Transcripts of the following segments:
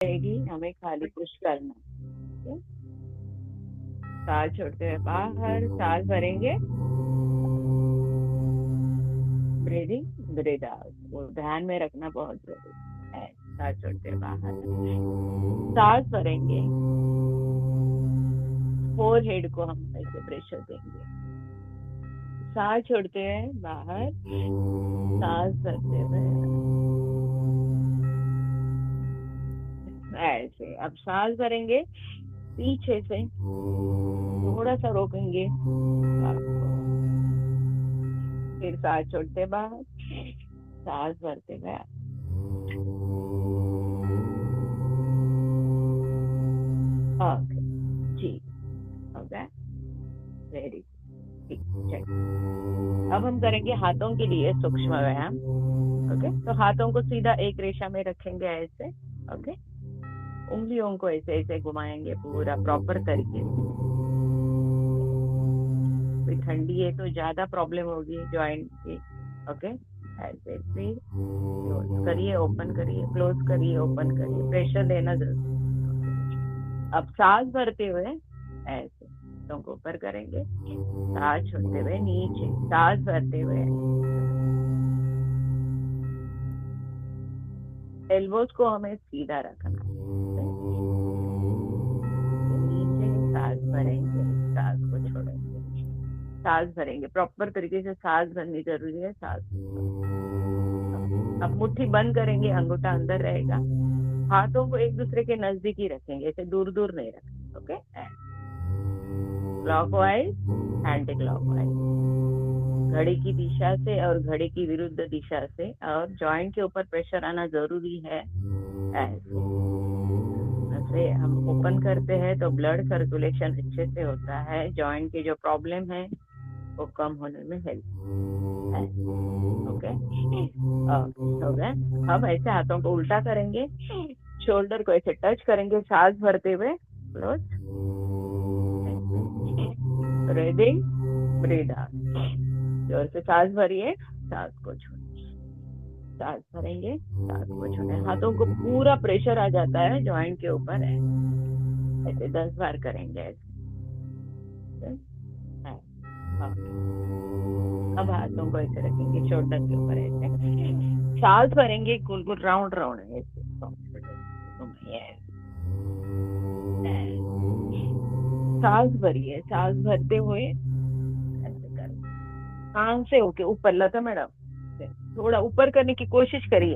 रहेगी, हमें खाली पुश करना। ठीक? सांस छोड़ते हुए बाहर, सांस भरेंगे, ब्रीदिंग, ब्रीद आउट, वो ध्यान में रखना बहुत जरूरी है। सांस छोड़ते हुए बाहर, सांस भरेंगे, फोर हेड को हम ऐसे प्रेशर देंगे। सांस छोड़ते हुए बाहर, सांस भरते हुए ऐसे। अब सांस भरेंगे, पीछे से थोड़ा सा रोकेंगे, फिर सांस छोड़ते बाहर, सांस भरते हुए। ओके, ठीक, हो गया, वेरी ठीक। चलिए अब हम करेंगे हाथों के लिए सूक्ष्म व्यायाम। ओके, तो हाथों को सीधा एक रेखा में रखेंगे ऐसे। ओके, उंगलियों को ऐसे ऐसे घुमाएंगे पूरा प्रॉपर तरीके से। ठंडी है तो ज्यादा प्रॉब्लम होगी जॉइंट की। ओके, ऐसे फिर क्लोज करिए, ओपन करिए, क्लोज करिए, ओपन करिए, प्रेशर देना जरूरी। अब सांस भरते हुए ऐसे हाथों को ऊपर करेंगे, सांस छोड़ते हुए नीचे, सांस भरते हुए एल्बोज को हमें सीधा रखना। नीचे सांस भरेंगे, सांस को छोड़ेंगे, सांस भरेंगे, प्रॉपर तरीके से सांस भरनी जरूरी है। सांस, अब मुट्ठी बंद करेंगे, अंगूठा अंदर रहेगा, हाथों को एक दूसरे के नजदीक ही रखेंगे, ऐसे दूर दूर नहीं रखेंगे। ओके, क्लॉकवाइज, एंटी क्लॉकवाइज, घड़ी की दिशा से और घड़ी की विरुद्ध दिशा से, और जॉइंट के ऊपर प्रेशर आना जरूरी है। ऐसे हम ओपन करते हैं तो ब्लड सर्कुलेशन अच्छे से होता है, जॉइंट की जो प्रॉब्लम है वो कम होने में हेल्प। ओके, हो गया। अब ऐसे हाथों को उल्टा करेंगे, शोल्डर को ऐसे टच करेंगे, सांस भरते हुए क्लोज, ब्रीदिंग, ब्रीद आउट, जोर से सांस भरिए, सांस को छोड़िए, सांस भरेंगे, सांस को छोड़े। हाथों को पूरा प्रेशर आ जाता है जॉइंट के ऊपर, ऐसे 10 बार करेंगे ऐसे। अब हाथों को ऐसे रखेंगे शोल्डर के ऊपर ऐसे, सांस भरेंगे, गोल गोल राउंड राउंड ऐसे सांस भरिए, सांस भरते हुए ऐसे कर, कान से होके ऊपर। लता मैडम थोड़ा ऊपर करने की कोशिश करिए,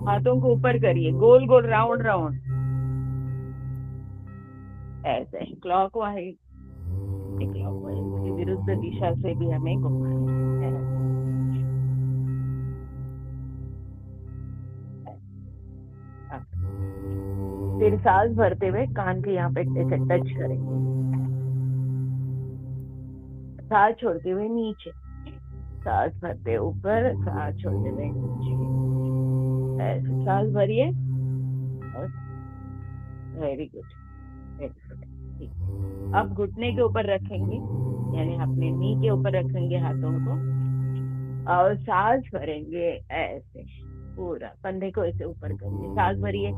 हाथों को ऊपर करिए, गोल गोल राउंड राउंड ऐसे, क्लॉकवाइज, क्लॉकवाइज की विरुद्ध दिशा से भी हमें घुमाना है। फिर सांस भरते हुए कान के यहाँ पे ऐसे टच करेंगे, सांस छोड़ते हुए नीचे, सांस भरते ऊपर, सांस छोड़ते हुए नीचे, ऐसे सांस भरिए। वेरी गुड, वेरी गुड, ठीक। अब घुटने के ऊपर रखेंगे, यानी अपने नी के ऊपर रखेंगे हाथों को, और सांस भरेंगे ऐसे पूरा, कंधे को ऐसे ऊपर करिए, सांस भरिए,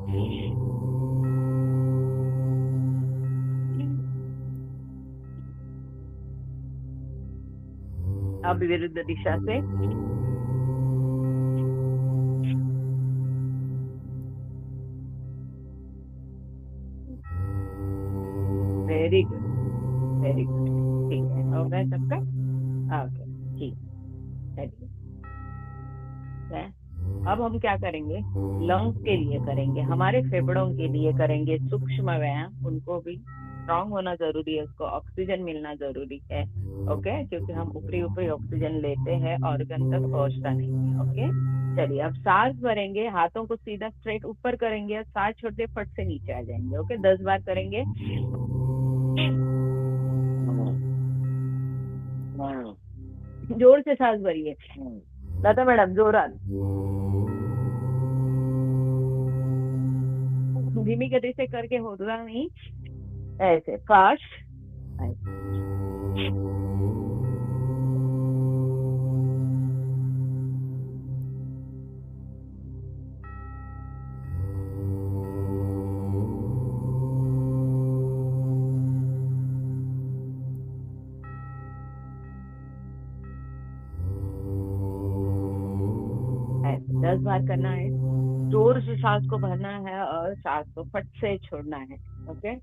अब विरुद्ध दिशा से वेरी गुड, वेरी गुड, ठीक है, हो गया सबका। ओके, ठीक है। अब हम क्या करेंगे, लंग्स के लिए करेंगे, हमारे फेफड़ों के लिए करेंगे सूक्ष्म व्यायाम। उनको भी स्ट्रांग होना जरूरी है, उसको ऑक्सीजन मिलना जरूरी है। ओके, क्योंकि हम ऊपरी ऊपरी ऑक्सीजन लेते हैं, ऑर्गन तक पहुंचता नहीं है। ओके, चलिए अब सांस भरेंगे, हाथों को सीधा स्ट्रेट ऊपर करेंगे, सांस छोड़ते फट से नीचे आ जाएंगे। ओके, 10 बार करेंगे, जोर से सांस भरिए, लता मैडम जोरात, धीमी गति से करके होगा नहीं, ऐसे फास्ट, 10 बार करना है। जोर से सांस को भरना है और सांस को फट से छोड़ना है। Okay,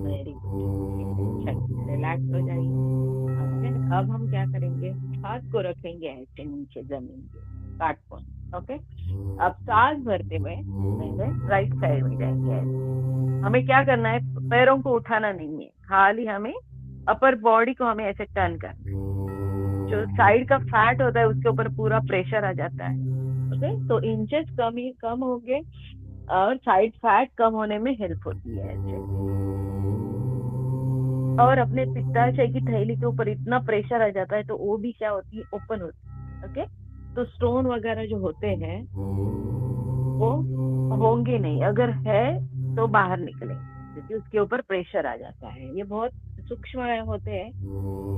very good. रिलैक्स हो जाइए। ओके, अब हम क्या करेंगे, हाथ को रखेंगे ऐसे नीचे जमीन के काटपोन। ओके, अब सांस भरते हुए राइट साइड में जाएंगे ऐसे। हमें क्या करना है, पैरों को उठाना नहीं है, खाली हमें अपर बॉडी को हमें ऐसे टर्न करना है। जो साइड का फैट होता है उसके ऊपर पूरा प्रेशर आ जाता है। ओके, तो इंचेस कम होंगे और साइड फैट कम होने में हेल्प होती है ऐसे। और अपने पित्ताशय की थैली के ऊपर इतना प्रेशर आ जाता है तो वो भी क्या होती है, ओपन होती है। ओके, तो स्टोन वगैरह जो होते हैं वो होंगे नहीं, अगर है तो बाहर निकलेंगे क्योंकि उसके ऊपर प्रेशर आ जाता है। ये बहुत सूक्ष्म होते हैं,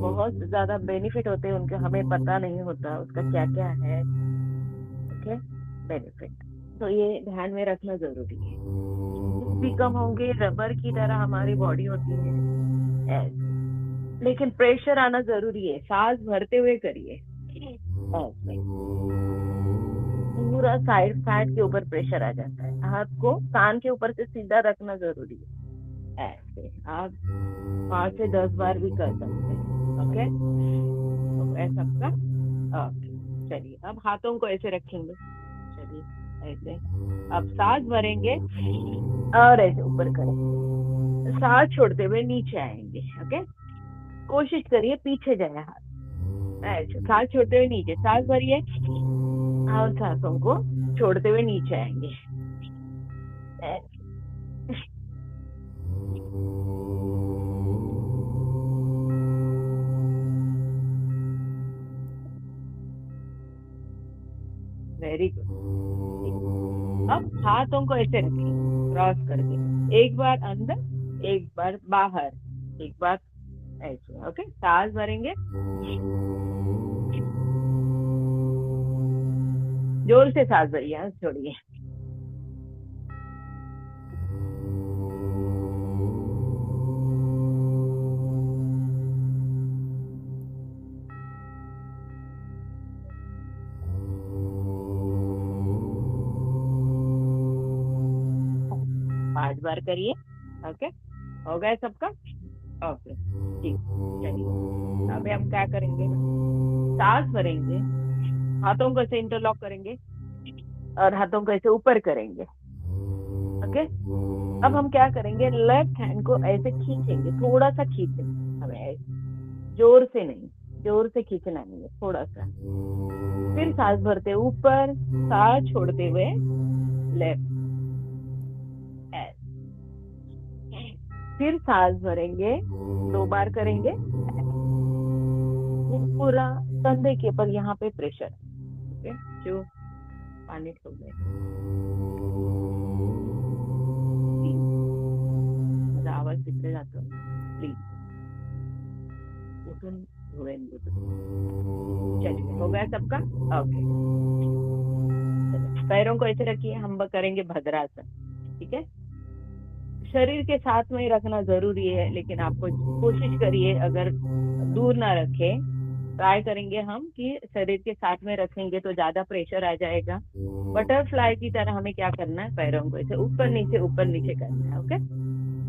बहुत ज्यादा बेनिफिट होते हैं उनके, हमें पता नहीं होता उसका क्या क्या है। ओके, बेनिफिट तो ये ध्यान में रखना जरूरी है। भी कम होंगे, रबर की तरह हमारी बॉडी होती है ऐसे, लेकिन प्रेशर आना जरूरी है। सांस भरते हुए करिए ऐसे, पूरा साइड फैट के ऊपर प्रेशर आ जाता है। हाथ को कान के ऊपर से सीधा रखना जरूरी है ऐसे। आप 5 से 10 बार भी कर सकते हैं। ओके, तो ऐसा सबका। ओके, चलिए अब हाथों को ऐसे रखेंगे। चलिए ऐसे, अब सांस भरेंगे और ऐसे ऊपर करेंगे, सांस छोड़ते हुए नीचे आएंगे। ओके, कोशिश करिए पीछे जाए हाथ ऐसे, सांस छोड़ते हुए नीचे, सांस भरिए और सांसों को छोड़ते हुए नीचे आएंगे। Very good. अब हाथों को ऐसे रखिए क्रॉस करके, एक बार अंदर एक बार बाहर, एक बार ऐसे। ओके, सांस भरेंगे, जोर से सांस भरिए, छोड़िए। पांच बार करिए। ओके, हो गया सबका। ओके, ठीक, चलिए अभी हम क्या करेंगे, सांस भरेंगे, हाथों को ऐसे इंटरलॉक करेंगे और हाथों को ऐसे ऊपर करेंगे। ओके, अब हम क्या करेंगे, लेफ्ट हैंड को ऐसे खींचेंगे, थोड़ा सा खींचेंगे हमें ऐसे, जोर से नहीं, जोर से खींचना नहीं है, थोड़ा सा। फिर सांस भरते ऊपर, सांस छोड़ते हुए लेफ्ट, फिर सांस भरेंगे, 2 बार करेंगे, पूरा कंधे के ऊपर यहाँ पे प्रेशर। ओके, जो पानी छोड़ दे, आवाज तिकडे जातो प्लीज, उठून चलिए हो गया सबका। ओके, पैरों को ऐसे रखिए, हम करेंगे भद्रासन। ठीक है, शरीर के साथ में ही रखना जरूरी है, लेकिन आपको कोशिश करिए अगर दूर ना रखे, ट्राई करेंगे हम कि शरीर के साथ में रखेंगे तो ज्यादा प्रेशर आ जाएगा। बटरफ्लाई की तरह हमें क्या करना है, पैरों को ऐसे ऊपर नीचे करना है। ओके,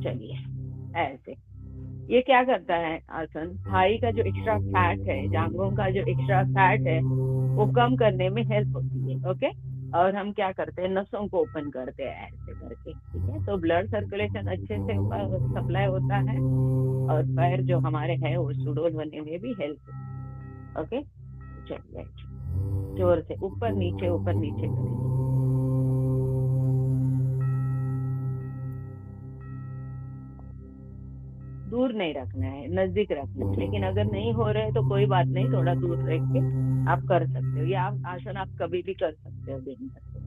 चलिए ऐसे। ये क्या करता है आसन, थाई का जो एक्स्ट्रा फैट है, जांघों का जो एक्स्ट्रा फैट है वो कम करने में हेल्प होती है। ओके, और हम क्या करते हैं, नसों को ओपन करते हैं ऐसे करके। ठीक है, तो ब्लड सर्कुलेशन अच्छे से सप्लाई होता है और पैर जो हमारे हैं वो सुडौल होने में भी हेल्प। ओके, चलिए जोर से ऊपर नीचे करेंगे। दूर नहीं रखना है, नजदीक रखना है, लेकिन अगर नहीं हो रहे तो कोई बात नहीं, थोड़ा दूर रख के आप कर सकते हो। ये आप आसन आप कभी भी कर सकते हो दिन भर।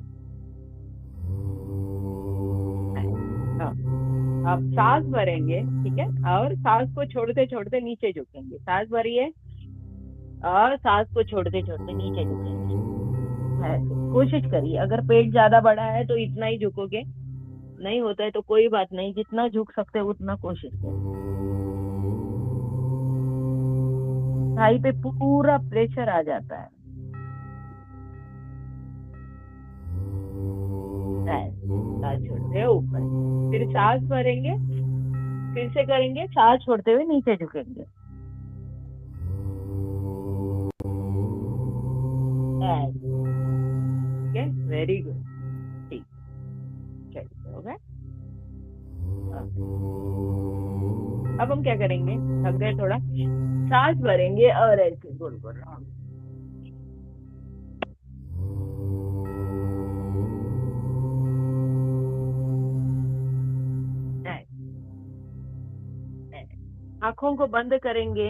आप सांस भरेंगे, ठीक है, और सांस को छोड़ते छोड़ते नीचे झुकेंगे। सांस भरिए और सांस को छोड़ते छोड़ते नीचे झुकेंगे। कोशिश करिए, अगर पेट ज्यादा बड़ा है तो इतना ही झुकोगे, नहीं होता है तो कोई बात नहीं, जितना झुक सकते हो उतना कोशिश करिए। थाई पे पूरा प्रेशर आ जाता है। सांस छोड़ते हुए ऊपर, फिर सांस भरेंगे, फिर से करेंगे, सांस छोड़ते हुए नीचे झुकेंगे। Very good. ठीक, चलिए हो गया। अब हम क्या करेंगे, थक गए थोड़ा, सांस भरेंगे और ऐसे गोल गोल राउंड। आंखों को बंद करेंगे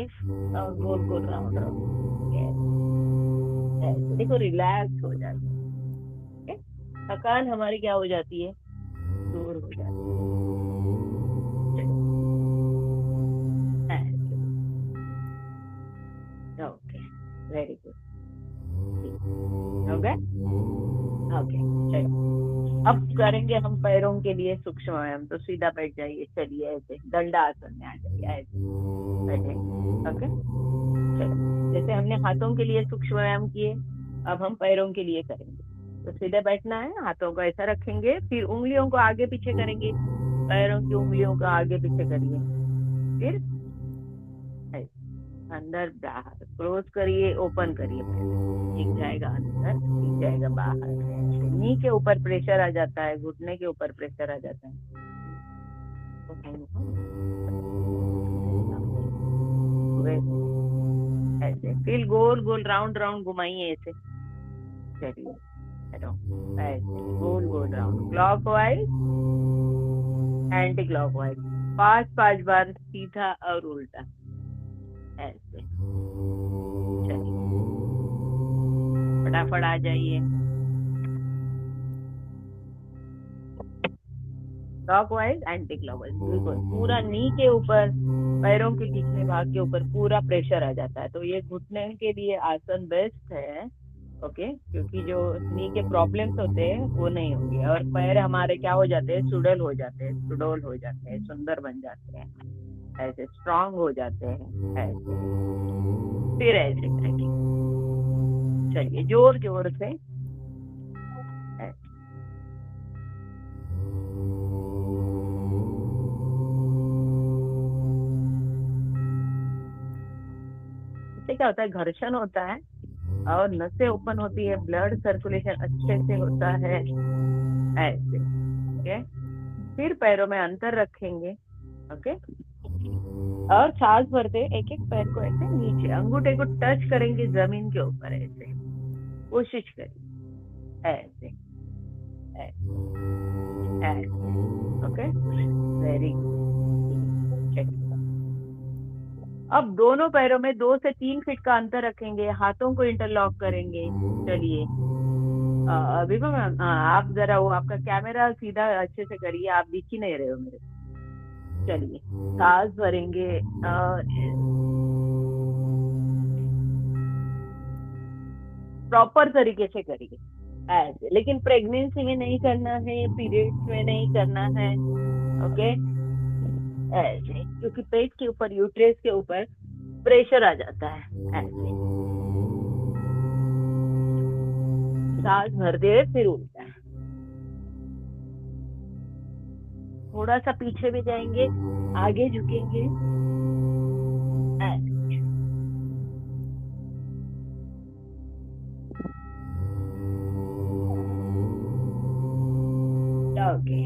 और गोल गोल राउंड राउंड, देखो रिलैक्स हो जाती है, थकान हमारी क्या हो जाती है, दूर हो जाती है। ओके, वेरी गुड, हो गए। ओके, चलो अब करेंगे हम पैरों के लिए सूक्ष्म व्यायाम। तो सीधा बैठ जाइए, चलिए ऐसे दंडा आसन में आ जाइए, ऐसे बैठे। ओके, चलो जैसे हमने हाथों के लिए सूक्ष्म व्यायाम किए, अब हम पैरों के लिए करेंगे। तो सीधे बैठना है, हाथों को ऐसा रखेंगे, फिर उंगलियों को आगे पीछे करेंगे, पैरों की उंगलियों को आगे पीछे करिए, फिर अंदर बाहर, क्लोज करिए, ओपन करिए, एक जाएगा अंदर, एक जाएगा बाहर। नी के ऊपर प्रेशर आ जाता है, घुटने के ऊपर प्रेशर आ जाता है। ऐसे फिर गोल गोल राउंड राउंड घुमाइए ऐसे, चलिए ऐसे गोल गोल राउंड, क्लॉकवाइज एंटी क्लॉकवाइज, 5 बार सीधा और उल्टा, ऐसे। चलिए फटाफट आ जाइए, क्लॉकवाइज एंटी क्लॉकवाइज, बिल्कुल पूरा नी के ऊपर, पैरों के पिछले भाग के ऊपर पूरा प्रेशर आ जाता है। तो ये घुटने के लिए आसन बेस्ट है, ओके, क्योंकि जो नी के प्रॉब्लम्स होते हैं वो नहीं होंगे, और पैर हमारे क्या हो जाते हैं, सुडौल हो जाते हैं, सुडौल हो जाते हैं, सुंदर बन जाते हैं, ऐसे स्ट्रांग हो जाते हैं, ऐसे। फिर ऐसे करेंगे, चलिए जोर जोर से, इससे क्या होता है, घर्षण होता है और नसें ओपन होती है, ब्लड सर्कुलेशन अच्छे से होता है, ऐसे। ओके, फिर पैरों में अंतर रखेंगे, ओके, और सांस भरते एक एक पैर को ऐसे नीचे, अंगूठे को टच करेंगे जमीन के ऊपर, ऐसे कोशिश करिए, ऐसे ऐसे, ओके, वेरी गुड। अब दोनों पैरों में 2 से 3 फीट का अंतर रखेंगे, हाथों को इंटरलॉक करेंगे। चलिए विभा मैम, आप जरा वो आपका कैमरा सीधा अच्छे से करिए, आप दिख ही नहीं रहे हो मेरे। चलिए सांस भरेंगे, प्रॉपर तरीके से करिए ऐसे, लेकिन प्रेगनेंसी में नहीं करना है, पीरियड्स में नहीं करना है, ओके, ऐसे, क्योंकि पेट के ऊपर, यूट्रस के ऊपर प्रेशर आ जाता है, ऐसे। सांस भरते हुए फिर उल्टा, थोड़ा सा पीछे भी जाएंगे, आगे झुकेंगे, ऐसे। Okay,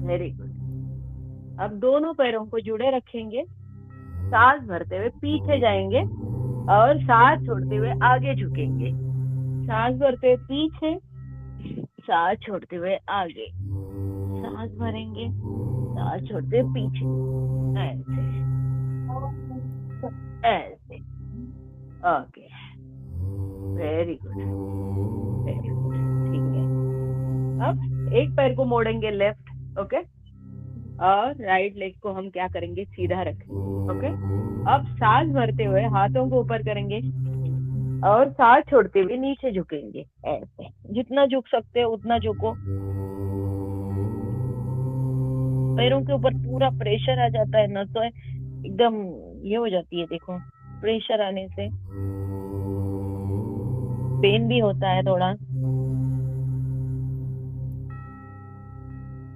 very good. अब दोनों पैरों को जुड़े रखेंगे, सांस भरते हुए पीछे जाएंगे और सांस छोड़ते हुए आगे झुकेंगे, सांस भरते हुए पीछे, सांस छोड़ते हुए आगे, सांस भरेंगे, सांस छोड़ते हुए पीछे, ऐसे ऐसे। Okay, very good, very good, ठीक है। अब एक पैर को मोड़ेंगे लेफ्ट, ओके, और राइट लेग को हम क्या करेंगे, सीधा रखेंगे, ओके। अब सांस भरते हुए हाथों को ऊपर करेंगे और सांस छोड़ते हुए नीचे झुकेंगे, ऐसे, जितना झुक सकते हो उतना झुको। पैरों के ऊपर पूरा प्रेशर आ जाता है, नसें एकदम ये हो जाती है, देखो प्रेशर आने से पेन भी होता है थोड़ा,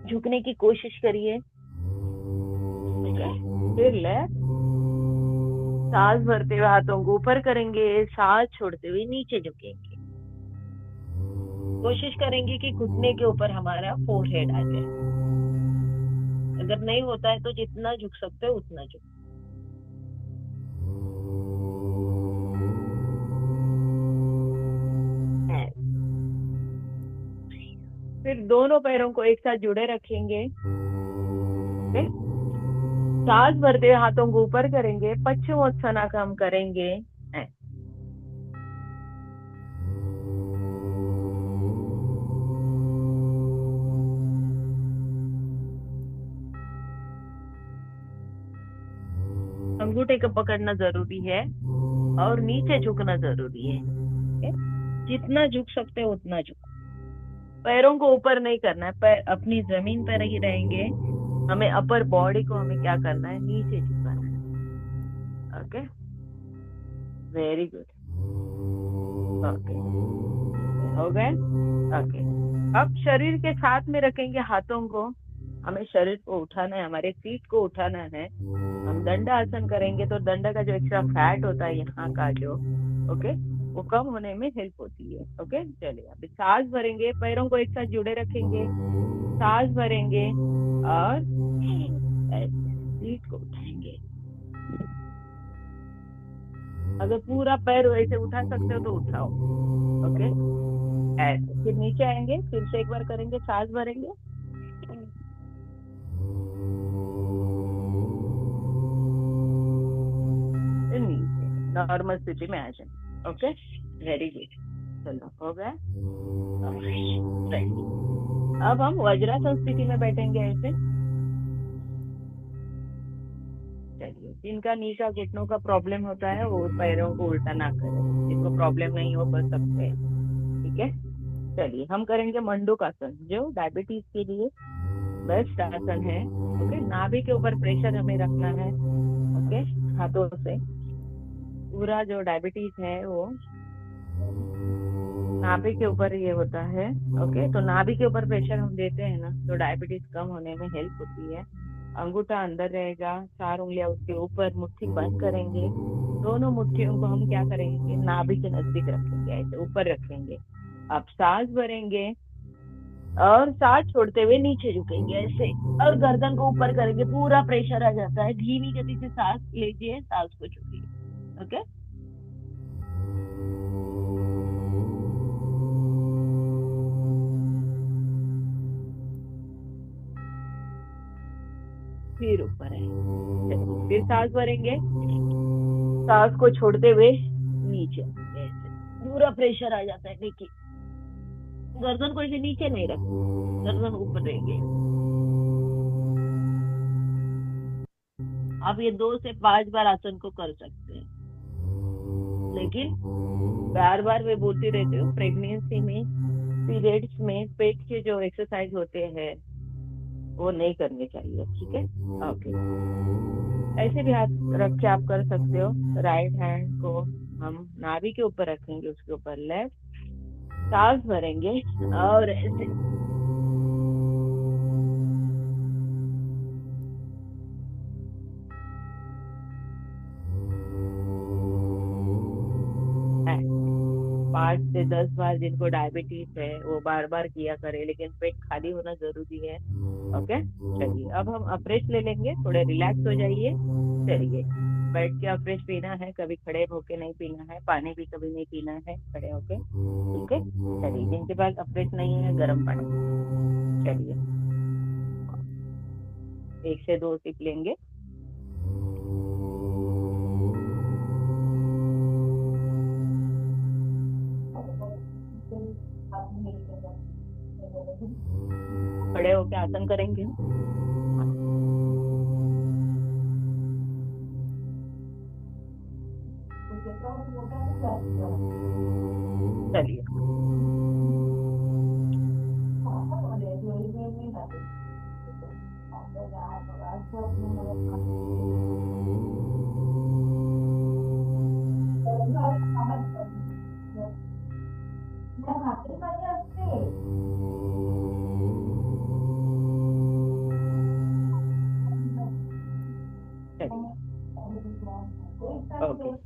झुकने की कोशिश करिए। ठीक है, फिर लेफ्ट, सांस भरते हुए हाथों को ऊपर करेंगे, सांस छोड़ते हुए नीचे झुकेंगे। कोशिश करेंगे कि घुटने के ऊपर हमारा फोरहेड आ जाए। अगर नहीं होता है तो जितना झुक सकते हो उतना झुक। फिर दोनों पैरों को एक साथ जुड़े रखेंगे। सांस भरते हुए हाथों को ऊपर करेंगे, पश्चिमोत्तानाक हम करेंगे। अंगूठे को पकड़ना जरूरी है और नीचे झुकना जरूरी है। जितना झुक सकते हो उतना झुक। पैरों को ऊपर नहीं करना है, पैर अपनी जमीन पर ही रहेंगे। हमें अपर बॉडी को हमें क्या करना है, नीचे झुकाना है। Okay, very good. ओके, हो गए। ओके, अब शरीर के साथ में रखेंगे हाथों को। हमें शरीर को उठाना है, हमारे फीट को उठाना है। हम दंडा आसन करेंगे तो दंडा का जो एक्स्ट्रा फैट होता है यहाँ का जो, ओके, वो कम होने में हेल्प होती है। ओके, चलिए अभी सांस भरेंगे, पैरों को एक साथ जुड़े रखेंगे, सांस भरेंगे और फीट को उठाएंगे। अगर पूरा पैर वैसे उठा सकते हो तो उठाओ। ओके, ऐसे फिर नीचे आएंगे, फिर से एक बार करेंगे, सांस भरेंगे, नीचे नॉर्मल स्थिति में आ जाए। Okay, very good. चलो, हो गया। अब हम वज्रासन स्थिति में बैठेंगे ऐसे। चलिए, जिनका नी का घुटनों का प्रॉब्लम होता है वो पैरों को उल्टा ना करें, जिनको प्रॉब्लम नहीं हो कर सकते हैं। ठीक है, चलिए हम करेंगे मंडूक आसन, जो डायबिटीज के लिए बेस्ट आसन है। ओके, नाभि के ऊपर प्रेशर हमें रखना है। ओके, हाथों से पूरा जो डायबिटीज है वो नाभि के ऊपर ये होता है। ओके, तो नाभि के ऊपर प्रेशर हम देते हैं ना, तो डायबिटीज कम होने में हेल्प होती है। अंगूठा अंदर रहेगा, 4 उंगलियां उसके ऊपर, मुट्ठी बंद करेंगे। दोनों मुट्ठियों को हम क्या करेंगे, नाभि के नजदीक रखेंगे, ऐसे ऊपर रखेंगे। अब सांस भरेंगे और सांस छोड़ते हुए नीचे झुकेंगे ऐसे, और गर्दन को ऊपर करेंगे, पूरा प्रेशर आ जाता है। धीमी गति से सांस लीजिए, सांस को छोड़िए। ओके, फिर ऊपर है, फिर सांस भरेंगे, सांस को छोड़ते हुए नीचे ऐसे, पूरा प्रेशर आ जाता है। देखिए, गर्दन को ऐसे नीचे नहीं रखो, गर्दन ऊपर रहेंगे। आप ये 2 से 5 बार आसन को कर सकते हैं, लेकिन बार बार मैं बोलती रहती हूँ, प्रेगनेंसी में, पीरियड्स में पेट के जो एक्सरसाइज होते हैं वो नहीं करने चाहिए। ठीक है, ओके, ऐसे भी हाथ रख के आप कर सकते हो। राइट हैंड को हम नाभि के ऊपर रखेंगे, उसके ऊपर लेफ्ट, सांस भरेंगे और ऐसे है। 5 से 10 बार जिनको डायबिटीज है वो बार बार किया करे, लेकिन पेट खाली होना जरूरी है। ओके, चलिए अब हम अफ्रेश ले लेंगे, थोड़े रिलैक्स हो जाइए। चलिए, बैठ के अफ्रेश पीना है, कभी खड़े होके नहीं पीना है, पानी भी कभी नहीं पीना है खड़े होके। ठीक है, चलिए, जिनके पास अफ्रेश नहीं है, गर्म पानी। चलिए, 1 से 2 सिप लेंगे। खड़े होके आसन करेंगे। चलिए,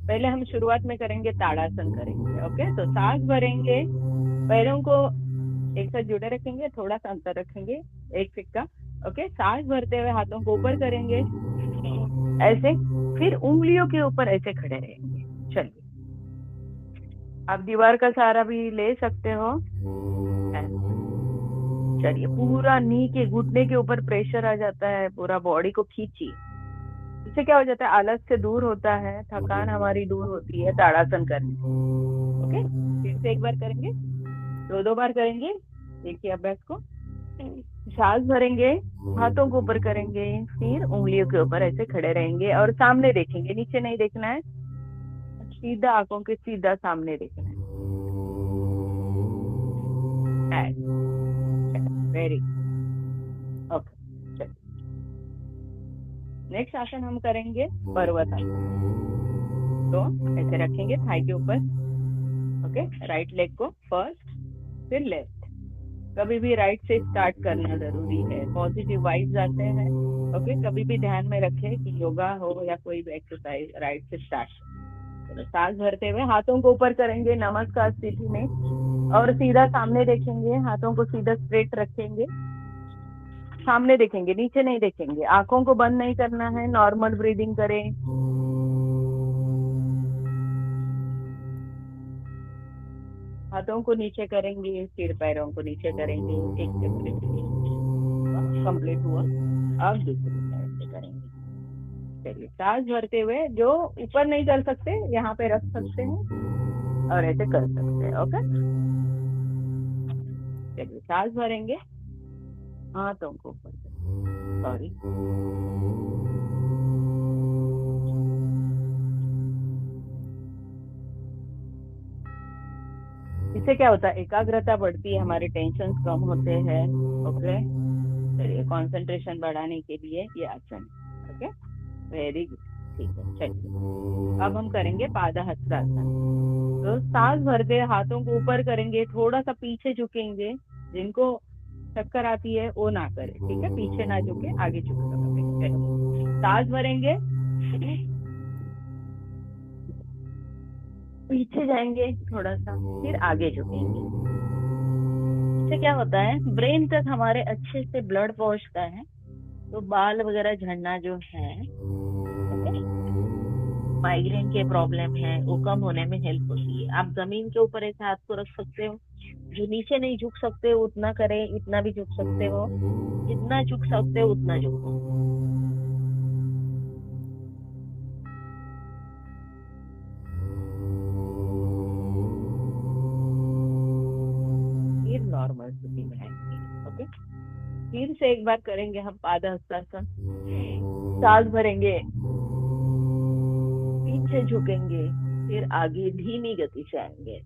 पहले हम शुरुआत में करेंगे ताड़ासन करेंगे। ओके, तो सांस भरेंगे, पैरों को एक साथ जुड़े रखेंगे, थोड़ा सा अंतर रखेंगे, एक फिक्का। ओके, सांस भरते हुए हाथों को ऊपर करेंगे ऐसे, फिर उंगलियों के ऊपर ऐसे खड़े रहेंगे। चलिए, आप दीवार का सहारा भी ले सकते हो। चलिए, पूरा नी के घुटने के ऊपर प्रेशर आ जाता है, पूरा बॉडी को खींचिए। इससे क्या हो जाता है, आलस से दूर होता है, थकान हमारी दूर होती है ताड़ासन करने से। ओके, फिर से एक बार करेंगे, दो बार करेंगे। देखिए अभ्यास को, सांस भरेंगे, हाथों को ऊपर करेंगे, फिर उंगलियों के ऊपर ऐसे खड़े रहेंगे और सामने देखेंगे, नीचे नहीं देखना है, सीधा आंखों के सीधा सामने देखना है। Very okay. चलिए, नेक्स्ट आसन हम करेंगे पर्वत आसन। तो ऐसे रखेंगे थाई के ऊपर। ओके, राइट लेग को फर्स्ट, फिर लेफ्ट। कभी भी राइट से स्टार्ट करना जरूरी है, पॉजिटिव वाइब्स आते हैं। ओके, कभी भी ध्यान में रखें कि योगा हो या कोई भी एक्सरसाइज राइट से स्टार्ट। तो सांस भरते हुए हाथों को ऊपर करेंगे नमस्कार स्थिति में और सीधा सामने देखेंगे, हाथों को सीधा स्ट्रेट रखेंगे, सामने देखेंगे, नीचे नहीं देखेंगे, आंखों को बंद नहीं करना है, नॉर्मल ब्रीदिंग करें। हाथों को नीचे करेंगे, फिर पैरों को नीचे करेंगे, एक सेपरेट कंप्लीट हुआ। अब दूसरी साइड से करेंगे। चलिए, सांस भरते हुए जो ऊपर नहीं कर सकते यहाँ पे रख सकते हैं और ऐसे कर सकते हैं। ओके, चलिए सांस भरेंगे, हाथों को ऊपर, सॉरी, इससे क्या होता है, एकाग्रता बढ़ती है, हमारे टेंशन कम होते हैं। ओके, चलिए, कंसंट्रेशन बढ़ाने के लिए ये आसन। ओके, वेरी गुड, ठीक है। चलिए, अब हम करेंगे पादहस्तासन। तो सांस भरते हाथों को ऊपर करेंगे, थोड़ा सा पीछे झुकेंगे, जिनको चक्कर आती है वो ना करे, ठीक है, पीछे ना झुके, आगे झुक सकते। सांस भरेंगे, पीछे जाएंगे थोड़ा सा, फिर आगे झुकेंगे। इससे क्या होता है, ब्रेन तक हमारे अच्छे से ब्लड पहुंचता है, तो बाल वगैरह झड़ना जो है, माइग्रेन के प्रॉब्लम है, वो कम होने में हेल्प होती है। आप जमीन के ऊपर ऐसे हाथ को रख सकते हो, जो नीचे नहीं झुक सकते हो उतना करें, इतना भी झुक सकते हो, जितना झुक सकते हो उतना झुको। फिर नॉर्मल स्थिति में आएंगे। ओके, फिर से एक बार करेंगे हम पादहस्तासन। सांस भरेंगे, पीछे झुकेंगे, फिर आगे धीमी गति से आएंगे।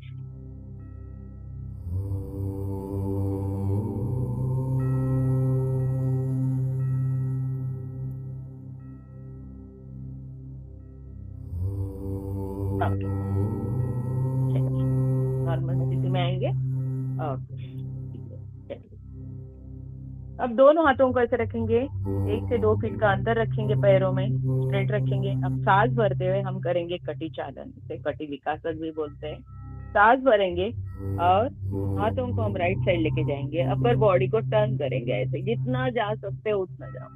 नॉर्मल स्थिति में आएंगे। अब दोनों हाथों को ऐसे रखेंगे, 1 से 2 फीट का अंतर रखेंगे, पैरों में स्ट्रेट रखेंगे। अब सांस भरते हुए हम करेंगे कटी चालन, इसे कटी विकासक भी बोलते हैं। सांस भरेंगे और हाथों को हम राइट साइड लेके जाएंगे, अपर बॉडी को टर्न करेंगे ऐसे, जितना जा सकते हो उतना जाओ।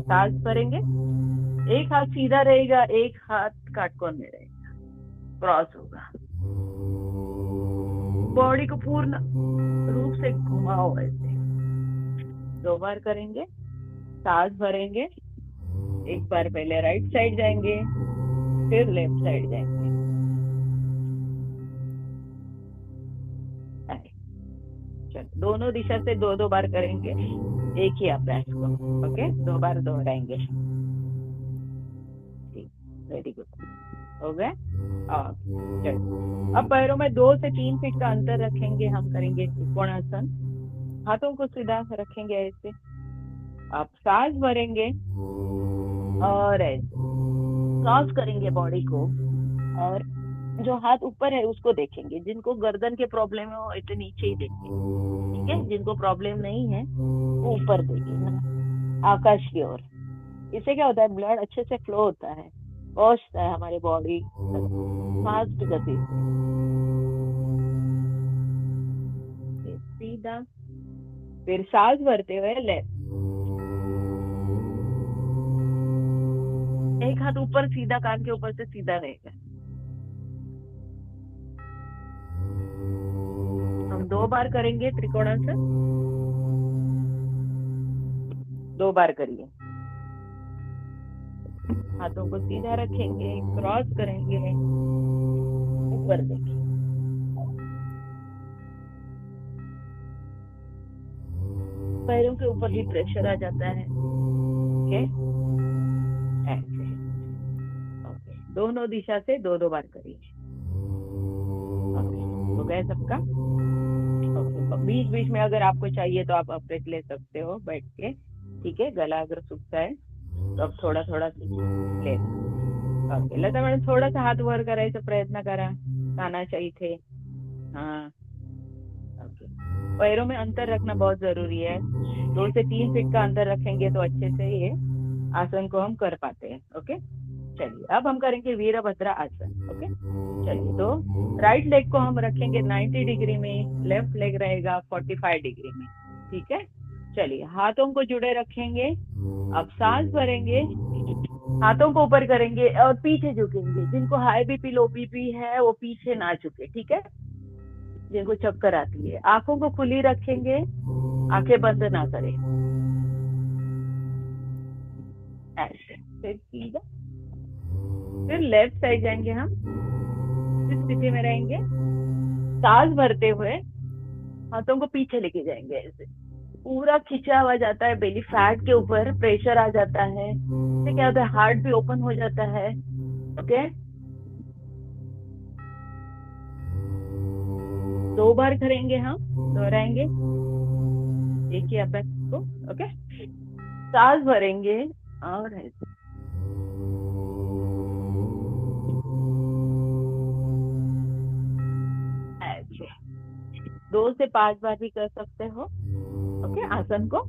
सांस भरेंगे, एक हाथ सीधा रहेगा, एक हाथ काटकोण में रहेगा, क्रॉस होगा। बॉडी को पूर्ण रूप से घुमाओ ऐसे। 2 बार करेंगे। सांस भरेंगे, एक बार पहले राइट साइड जाएंगे, फिर लेफ्ट साइड जाएंगे। चलो, दोनों दिशा से 2-2 बार करेंगे एक ही अभ्यास को। ओके, 2 बार दोहराएंगे। वेरी गुड, हो गए। अब पैरों में 2 से 3 फीट का अंतर रखेंगे, हम करेंगे त्रिकोणासन। हाथों को सीधा रखेंगे ऐसे। अब सांस भरेंगे और ऐसे क्रॉस करेंगे बॉडी को, और जो हाथ ऊपर है उसको देखेंगे। जिनको गर्दन के प्रॉब्लम है वो ऐसे नीचे ही देखेंगे, ठीक है, जिनको प्रॉब्लम नहीं है वो ऊपर देखेंगे। आकाश की ओर। इससे क्या होता है, ब्लड अच्छे से फ्लो होता है, पहुंचता है हमारे बॉडी फास्ट गति से सीधा। फिर सांस भरते हुए लेफ्ट, एक हाथ ऊपर सीधा, कान के ऊपर से सीधा रहेगा। हम 2 बार करेंगे त्रिकोणासन, 2 बार करिए। हाथों को सीधा रखेंगे, क्रॉस करेंगे, ऊपर देखिए, पैरों के ऊपर भी प्रेशर आ जाता है। ओके, ऐसे। ओके, दोनों दिशा से 2-2 बार करिए। ओके, हो गया सबका। ओके, बीच बीच में अगर आपको चाहिए तो आप ब्रेक ले सकते हो बैठ के, ठीक है। गला अगर सूखता है तो अब थोडा थोडा ले। ओके, लता मॅडम थोडासा हात वर करायचा प्रयत्न करा, कानाच्या इथे। हाँ, ओके। पैरों में अंतर रखना बहुत जरूरी है। 2 से 3 फीट का अंतर रखेंगे तो अच्छे से ये आसन को हम कर पाते हैं। ओके, चलिए अब हम करेंगे वीरभद्रा आसन। ओके, चलिए तो राइट लेग को हम रखेंगे 90 डिग्री में, लेफ्ट लेग रहेगा 45 डिग्री में, ठीक है। चलिए हाथों को जुड़े रखेंगे, अब सांस भरेंगे, हाथों को ऊपर करेंगे और पीछे झुकेंगे। जिनको हाई बीपी लो बीपी है वो पीछे ना झुके, ठीक है। जिनको चक्कर आती है आंखों को खुली रखेंगे, आंखें बंद ना करें, ऐसे। फिर सीधा, फिर लेफ्ट साइड जाएंगे हम, इस स्थिति में रहेंगे, सांस भरते हुए हाथों को पीछे लेके जाएंगे, ऐसे पूरा खिंचा हुआ जाता है, बेली फैट के ऊपर प्रेशर आ जाता है, इससे क्या होता है, हार्ट भी ओपन हो जाता है। ओके, 2 बार करेंगे हम, दोहराएंगे, देखिए अभ्यास को। ओके, सांस भरेंगे और ऐसे 2 से 5 बार भी कर सकते हो। ओके, आसन को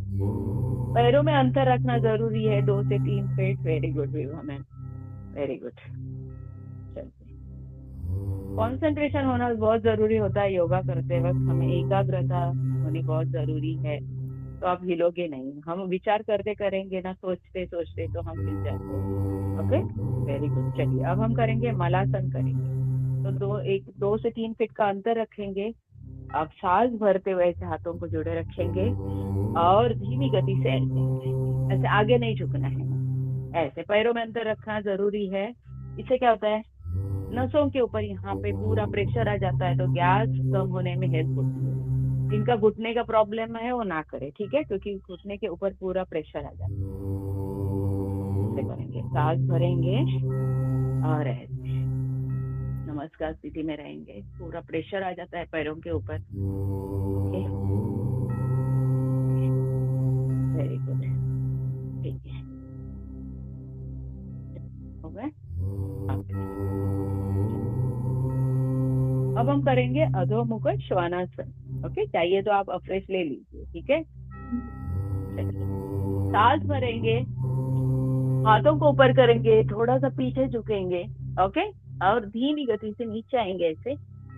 पैरों में अंतर रखना जरूरी है, 2 से 3 फीट। वेरी गुड विवामेन, वेरी गुड। कंसंट्रेशन होना बहुत जरूरी होता है योगा करते वक्त, हमें एकाग्रता होनी बहुत जरूरी है, तो आप हिलोगे नहीं। हम विचार करते करेंगे ना, सोचते सोचते, तो हम हिल जाते हैं। Okay, very good. चलिए अब हम करेंगे मलासन करेंगे, तो 2 से 3 फीट का अंतर रखेंगे। अब सांस भरते हुए ऐसे हाथों को जुड़े रखेंगे और धीमी गति से ऐसे आगे नहीं झुकना है, ऐसे पैरों में अंतर रखना जरूरी है। इससे क्या होता है, नसों के ऊपर यहाँ पे पूरा प्रेशर आ जाता है, तो गैस कम होने में हेल्प होती है। जिनका घुटने का प्रॉब्लम है वो ना करे, ठीक है, क्योंकि घुटने के ऊपर पूरा प्रेशर आ जाता है। ऐसे करेंगे, सांस भरेंगे और ऐसे नमस्कार स्थिति में रहेंगे, पूरा प्रेशर आ जाता है पैरों के ऊपर। ओके, वेरी गुड, ठीक है, हो गए। अब हम करेंगे अधोमुख श्वानासन। ओके, चाहिए तो आप अफ्रेश ले लीजिए, ठीक है। सांस भरेंगे, हाथों को ऊपर करेंगे, थोड़ा सा पीछे झुकेंगे, ओके, और धीमी गति से नीचे आएंगे ऐसे,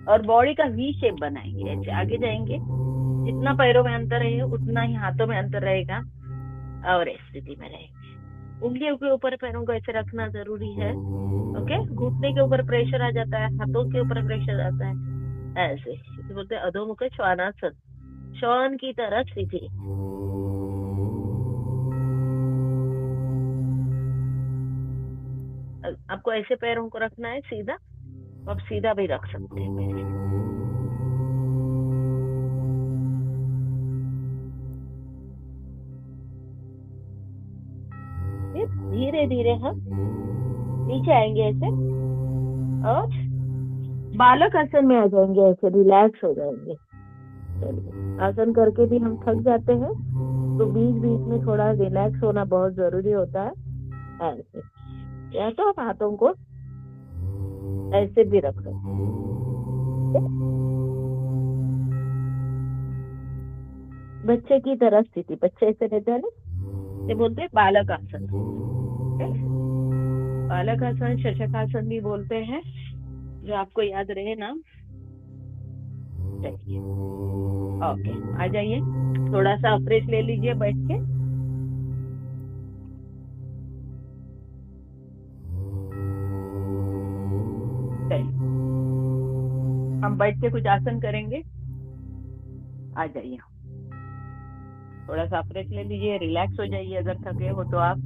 और बॉडी का वी शेप बनाएंगे, ऐसे आगे जाएंगे। जितना पैरों में अंतर है उतना ही हाथों में अंतर रहेगा, और इस स्थिति में रहेंगे। उंगलियों के ऊपर पैरों को ऐसे रखना जरूरी है। ओके, घुटने के ऊपर प्रेशर आ जाता है, हाथों के ऊपर प्रेशर आता है, ऐसे। इसे बोलते हैं अधोमुख श्वानासन, श्वान की तरह स्थिति। आपको ऐसे पैरों को रखना है सीधा, आप सीधा भी रख सकते हैं। धीरे धीरे हम नीचे आएंगे ऐसे, और बालक आसन में आ जाएंगे, ऐसे रिलैक्स हो जाएंगे। आसन करके भी हम थक जाते हैं, तो बीच बीच में थोड़ा रिलैक्स होना बहुत जरूरी होता है, ऐसे। या तो आप हाथों को ऐसे भी रख सकते हैं, बच्चे की तरह स्थिति, बच्चे ऐसे रहते हैं ना, ये बोलते हैं बालक आसन। बालक आसन, शशकासन भी बोलते हैं, जो आपको याद रहे ना। चलिए ओके, आ जाइए, थोड़ा सा फ्रेश ले लीजिए बैठ के। चलिए हम बैठ के कुछ आसन करेंगे। आ जाइए, थोड़ा सा फ्रेश ले लीजिए, रिलैक्स हो जाइए, अगर थके हो तो आप।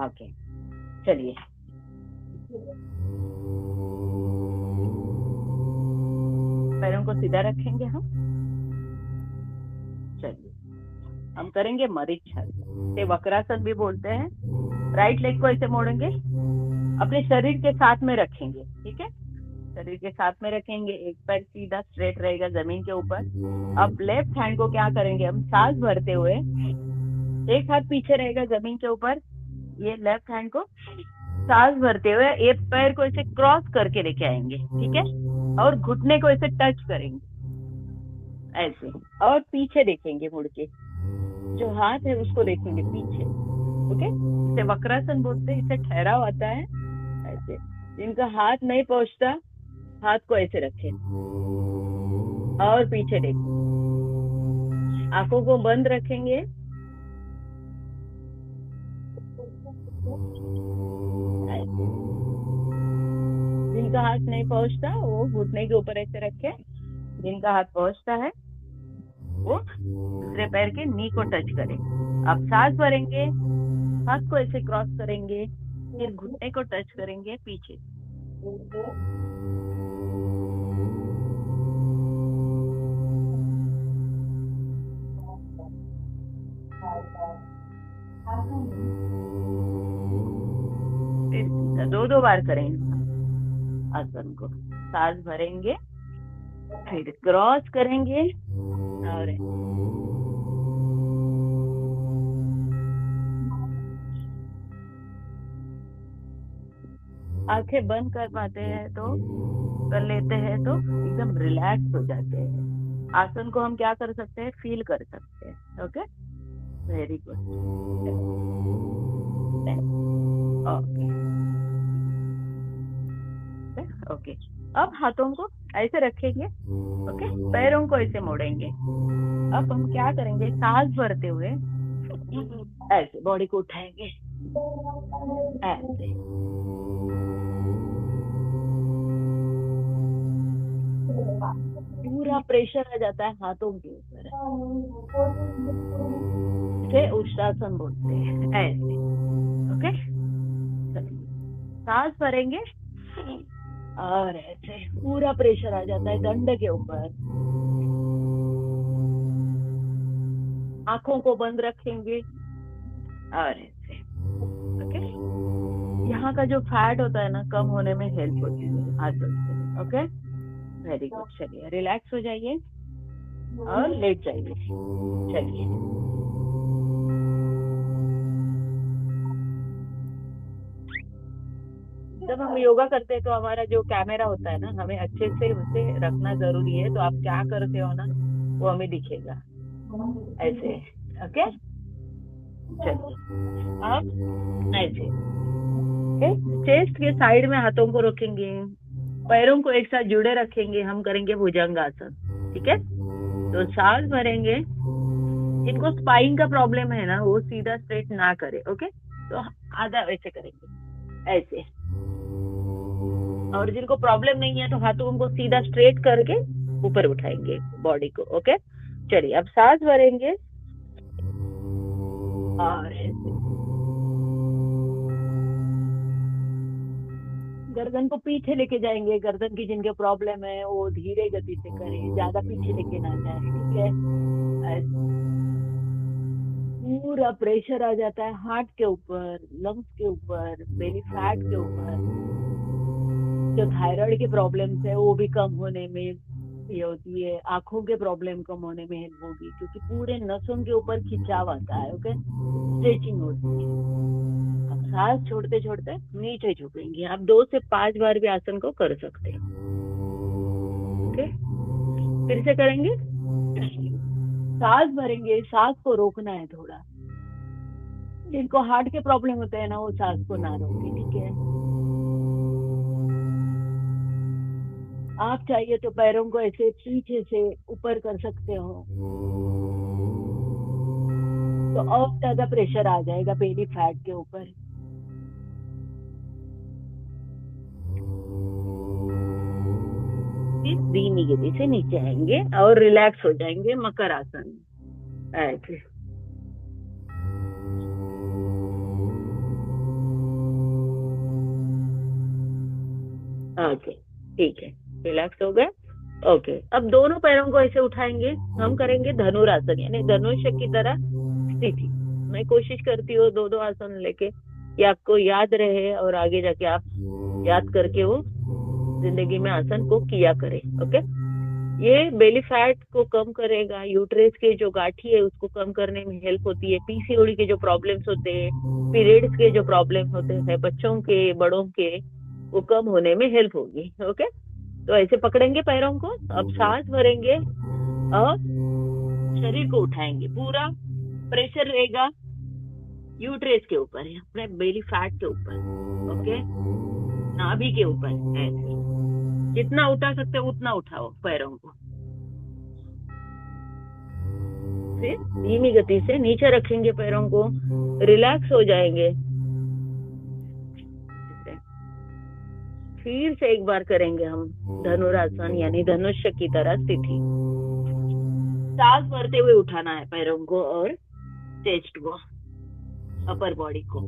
ओके चलिए, पैरों को सीधा रखेंगे हम। चलिए हम करेंगे मरीचिका, ये वक्रासन भी बोलते हैं। राइट लेग को ऐसे मोड़ेंगे, अपने शरीर के साथ में रखेंगे, ठीक है, शरीर के साथ में रखेंगे, एक पैर सीधा स्ट्रेट रहेगा जमीन के ऊपर। अब लेफ्ट हैंड को क्या करेंगे हम, सांस भरते हुए एक हाथ पीछे रहेगा जमीन के ऊपर, ये लेफ्ट हैंड को सांस भरते हुए एक पैर को ऐसे क्रॉस करके लेके आएंगे, ठीक है, और घुटने को ऐसे टच करेंगे ऐसे, और पीछे देखेंगे मुड़ के, जो हाथ है उसको देखेंगे पीछे, ओके। इसे वक्रासन बोलते हैं, इसे ठहराव आता है ऐसे। जिनका हाथ नहीं पहुंचता, हाथ को ऐसे रखें और पीछे देखें, आंखों को बंद रखेंगे, जिनका हाथ नहीं पहुंचता वो घुटने के ऊपर ऐसे रखे, जिनका हाथ पहुंचता है वो दूसरे पैर के नी को टच करें। अब सांस भरेंगे, हाथ को ऐसे क्रॉस करेंगे, फिर घुटने को टच करेंगे पीछे। फिर दो बार करेंगे आसन को, सांस भरेंगे, फिर क्रॉस करेंगे और आंखें बंद कर पाते हैं तो कर लेते हैं, तो एकदम रिलैक्स हो जाते हैं। आसन को हम क्या कर सकते हैं, फील कर सकते हैं, ओके, वेरी गुड, ओके। अब हाथों को ऐसे रखेंगे, ओके, पैरों को ऐसे मोड़ेंगे। अब हम क्या करेंगे, सांस भरते हुए ऐसे बॉडी को उठाएंगे ऐसे, पूरा प्रेशर आ जाता है हाथों के ऊपर, इसे उष्टासन बोलते हैं ऐसे, ओके। सांस भरेंगे और ऐसे पूरा प्रेशर आ जाता है दंड के ऊपर, आंखों को बंद रखेंगे और ऐसे, ओके। यहाँ का जो फैट होता है ना, कम होने में हेल्प होती है हाथों से, ओके, वेरी गुड। चलिए रिलैक्स हो जाइए और लेट जाइए। चलिए जब हम योगा करते हैं तो हमारा जो कैमरा होता है ना, हमें अच्छे से उसे रखना जरूरी है, तो आप क्या करते हो ना वो हमें दिखेगा ऐसे, ओके। चलिए अब ऐसे, चेस्ट के साइड में हाथों को रखेंगे, पैरों को एक साथ जुड़े रखेंगे, हम करेंगे भुजंगासन, ठीक है। तो सांस भरेंगे, जिनको स्पाइन का प्रॉब्लम है ना वो सीधा स्ट्रेट ना करे, ओके, तो आधा वैसे करेंगे ऐसे, और जिनको प्रॉब्लम नहीं है तो हाथों को सीधा स्ट्रेट करके ऊपर उठाएंगे बॉडी को, ओके। चलिए अब सांस भरेंगे और गर्दन को पीछे लेके जाएंगे। गर्दन की जिनके प्रॉब्लम है वो धीरे गति से करें, ज्यादा पीछे लेके ना जाए, ठीक है। पूरा प्रेशर आ जाता है हार्ट के ऊपर, लंग्स के ऊपर, बेली फैट के ऊपर। जो थायराइड के प्रॉब्लम्स है वो भी कम होने में ये होती है, आंखों के प्रॉब्लम कम होने में हेल्प होगी, क्योंकि पूरे नसों के ऊपर खिंचाव आता है, ओके, स्ट्रेचिंग होती है। अब सांस छोड़ते छोड़ते नीचे झुकेंगे। आप 2 से 5 बार भी आसन को कर सकते हैं। ओके, फिर से करेंगे। सांस भरेंगे, सांस को रोकना है थोड़ा। जिनको हार्ट के प्रॉब्लम होते हैं ना, वो सांस को ना रोके, ठीक है। आप चाहिए तो पैरों को ऐसे पीछे से ऊपर कर सकते हो, तो और ज्यादा प्रेशर आ जाएगा बेली फैट के ऊपर। धीमी गति से नीचे आएंगे और रिलैक्स हो जाएंगे मकर आसन। ऐसे ओके, ठीक है, रिलैक्स हो गए। ओके, अब दोनों पैरों को ऐसे उठाएंगे। हम करेंगे धनुरासन, यानी धनुष की तरह स्थिति। मैं कोशिश करती हूँ 2-2 आसन लेके, कि आपको याद रहे और आगे जाके आप याद करके वो जिंदगी में आसन को किया करें। ओके, ये बेली फैट को कम करेगा, यूट्रेस के जो गाठी है उसको कम करने में हेल्प होती है, पीसीओडी के जो प्रॉब्लम्स होते हैं, पीरियड्स के जो प्रॉब्लम होते हैं बच्चों के बड़ों के, वो कम होने में हेल्प होगी। ओके, तो ऐसे पकड़ेंगे पैरों को। अब सांस भरेंगे और शरीर को उठाएंगे। पूरा प्रेशर रहेगा यूट्रेस के ऊपर, अपने बेली फैट के ऊपर। ओके, नाभि के ऊपर। ऐसे जितना उठा सकते हो उतना उठाओ पैरों को। फिर धीमी गति से नीचे रखेंगे पैरों को, रिलैक्स हो जाएंगे। फिर से एक बार करेंगे हम धनुरासन, यानी धनुष की तरह स्थिति। सांस भरते हुए उठाना है पैरों को और चेस्ट को, अपर बॉडी को।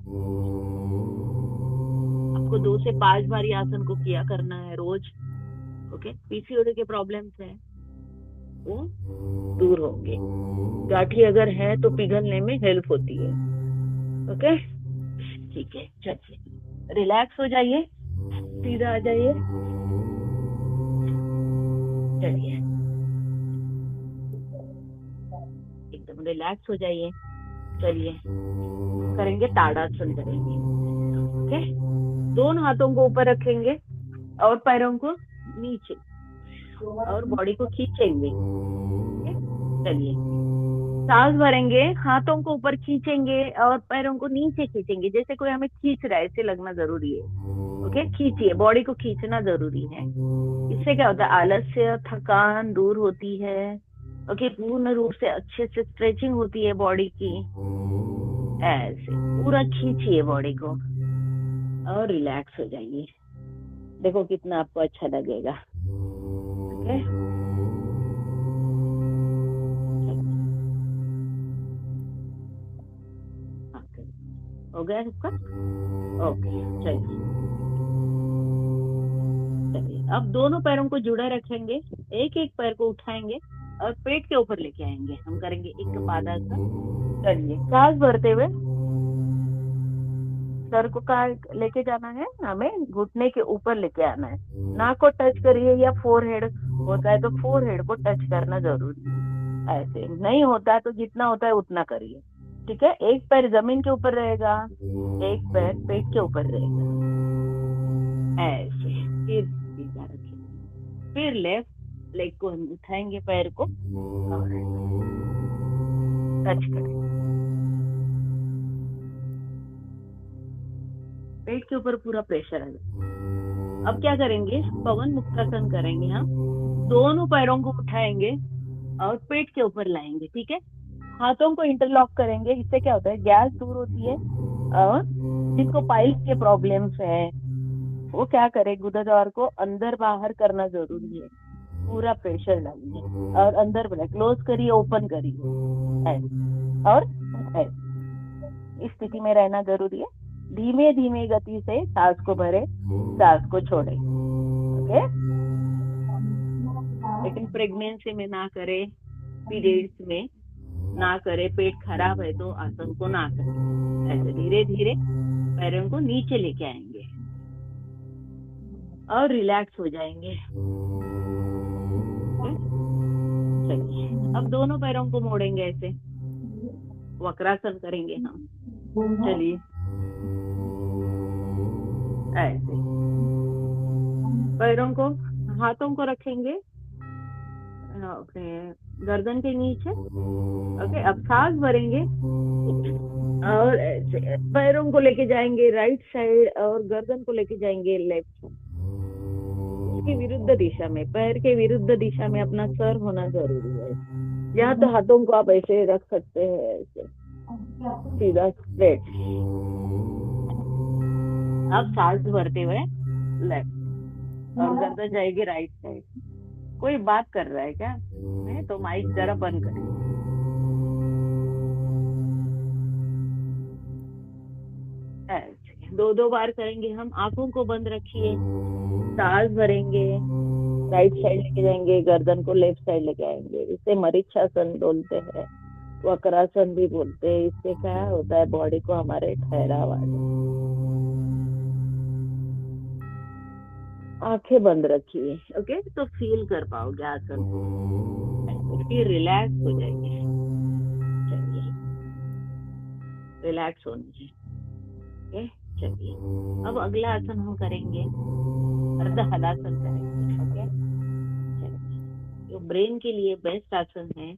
आपको 2 से 5 बार आसन को किया करना है रोज। ओके, पीसीओडी के प्रॉब्लम्स है वो दूर होंगे। गाठी अगर है तो पिघलने में हेल्प होती है। ओके, ठीक है, चलिए रिलैक्स हो जाइए, सीधा आ जाइए। चलिए एकदम रिलैक्स हो जाइए। चलिए करेंगे ताड़ासन करेंगे। ओके, दोनों हाथों को ऊपर रखेंगे और पैरों को नीचे और बॉडी को खींचेंगे। चलिए सांस भरेंगे, हाथों को ऊपर खींचेंगे और पैरों को नीचे खींचेंगे, जैसे कोई हमें खींच रहा है ऐसे लगना जरूरी है। ओके, खींचिए, बॉडी को खींचना जरूरी है। इससे क्या होता है, आलस्य थकान दूर होती है। ओके, पूर्ण रूप से अच्छे से स्ट्रेचिंग होती है बॉडी की। ऐसे पूरा खींचिए बॉडी को और रिलैक्स हो जाइए। देखो कितना आपको अच्छा लगेगा। ओके, हो गया सबका? ओके, चलिए अब दोनों पैरों को जुड़ा रखेंगे, एक एक पैर को उठाएंगे और पेट के ऊपर लेके आएंगे। हम करेंगे एक पादासन। चलिए सांस भरते हुए सर को कहाँ लेके जाना है, हमें घुटने के ऊपर लेके आना है। नाक को टच करिए, या फोरहेड होता है तो फोरहेड को टच करना जरूरी है। ऐसे नहीं होता है तो जितना होता है उतना करिए। ठीक है, एक पैर जमीन के ऊपर रहेगा, एक पैर पेट के ऊपर रहेगा। ऐसे फिर सीधा रखेंगे। फिर लेफ्ट लेग को हम उठाएंगे, पैर को और टच करेंगे। पेट के ऊपर पूरा प्रेशर आ जाए। अब क्या करेंगे, पवन मुक्तासन करेंगे। हम दोनों पैरों को उठाएंगे और पेट के ऊपर लाएंगे। ठीक है, हाथों को इंटरलॉक करेंगे। इससे क्या होता है, गैस दूर होती है। और जिनको पाइल्स के प्रॉब्लम्स है वो क्या करे, गुदाद्वार को अंदर बाहर करना जरूरी है। पूरा प्रेशर डालिए और अंदर बढ़ाइए, क्लोज करिए, ओपन करिए ऐसे और ऐसे। इस स्थिति में रहना जरूरी है। धीमे धीमे गति से सांस को भरे, सांस को छोड़े। ओके, लेकिन प्रेगनेंसी में ना करे, पीरियड्स में ना करे, पेट खराब है तो आसन को ना करे। ऐसे धीरे धीरे पैरों को नीचे लेके आएंगे और रिलैक्स हो जाएंगे। चलिए अब दोनों पैरों को मोड़ेंगे, ऐसे वक्रासन करेंगे हम। चलिए ऐसे पैरों को, हाथों को रखेंगे अपने गर्दन के नीचे। ओके, अब सांस भरेंगे और ऐसे पैरों को लेके जाएंगे राइट साइड और गर्दन को लेके जाएंगे लेफ्ट साइड। उसकी विरुद्ध दिशा में, पैर के विरुद्ध दिशा में अपना सर होना जरूरी है। या तो हाथों को आप ऐसे रख सकते हैं, ऐसे सीधा स्ट्रेट। अब सांस भरते हुए लेफ्ट और गर्दन जाएगी राइट साइड। कोई बात कर रहा है क्या? नहीं तो माइक जरा बंद करें। ऐसे 2-2 बार करेंगे हम। आंखों को बंद रखिए, सांस भरेंगे, राइट साइड लेके जाएंगे, गर्दन को लेफ्ट साइड लेके आएंगे। इसे मरीक्षासन बोलते हैं, वक्रासन भी बोलते हैं। इससे क्या होता है, बॉडी को हमारे ठहराव आ जाए। आंखें बंद रखिए। ओके, तो फील कर पाओगे आसन, फिर रिलैक्स हो जाएंगे। चलिए, रिलैक्स होने चाहिए। ओके, चलिए अब अगला आसन हम करेंगे, अर्ध हलासन करेंगे। ओके, चलिए, जो ब्रेन के लिए बेस्ट आसन है।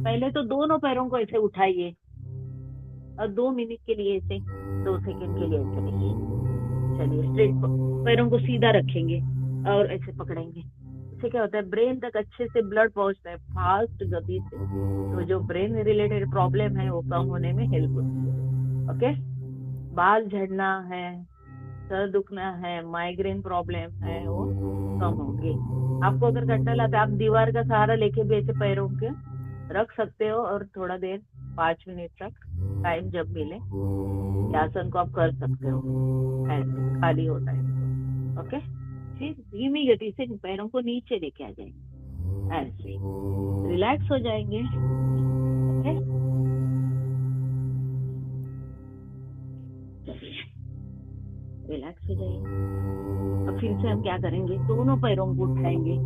पहले तो दोनों पैरों को ऐसे उठाइए और 2 मिनट के लिए ऐसे, 2 सेकंड के लिए ऐसे रखिए। चलिए, स्ट्रेट पैरों को सीधा रखेंगे और ऐसे पकड़ेंगे। इससे क्या होता है, ब्रेन तक अच्छे से ब्लड पहुंचता है फास्ट गति से। तो जो ब्रेन रिलेटेड प्रॉब्लम है वो कम होने में हेल्प होती है। ओके, बाल झड़ना है, सर दुखना है, माइग्रेन प्रॉब्लम है, वो कम होंगे। आपको अगर घंटा लगता है, आप दीवार का सहारा लेके भी ऐसे पैरों के रख सकते हो और थोड़ा देर 5 मिनट तक टाइम जब मिले आसन को आप कर सकते हो, ऐसे खाली होता है तो। ओके, फिर धीमी गति से पैरों को नीचे लेके आ जाएंगे, ऐसे रिलैक्स हो जाएंगे। ओके, रिलैक्स हो जाइए। अब फिर से हम क्या करेंगे, दोनों पैरों को उठाएंगे।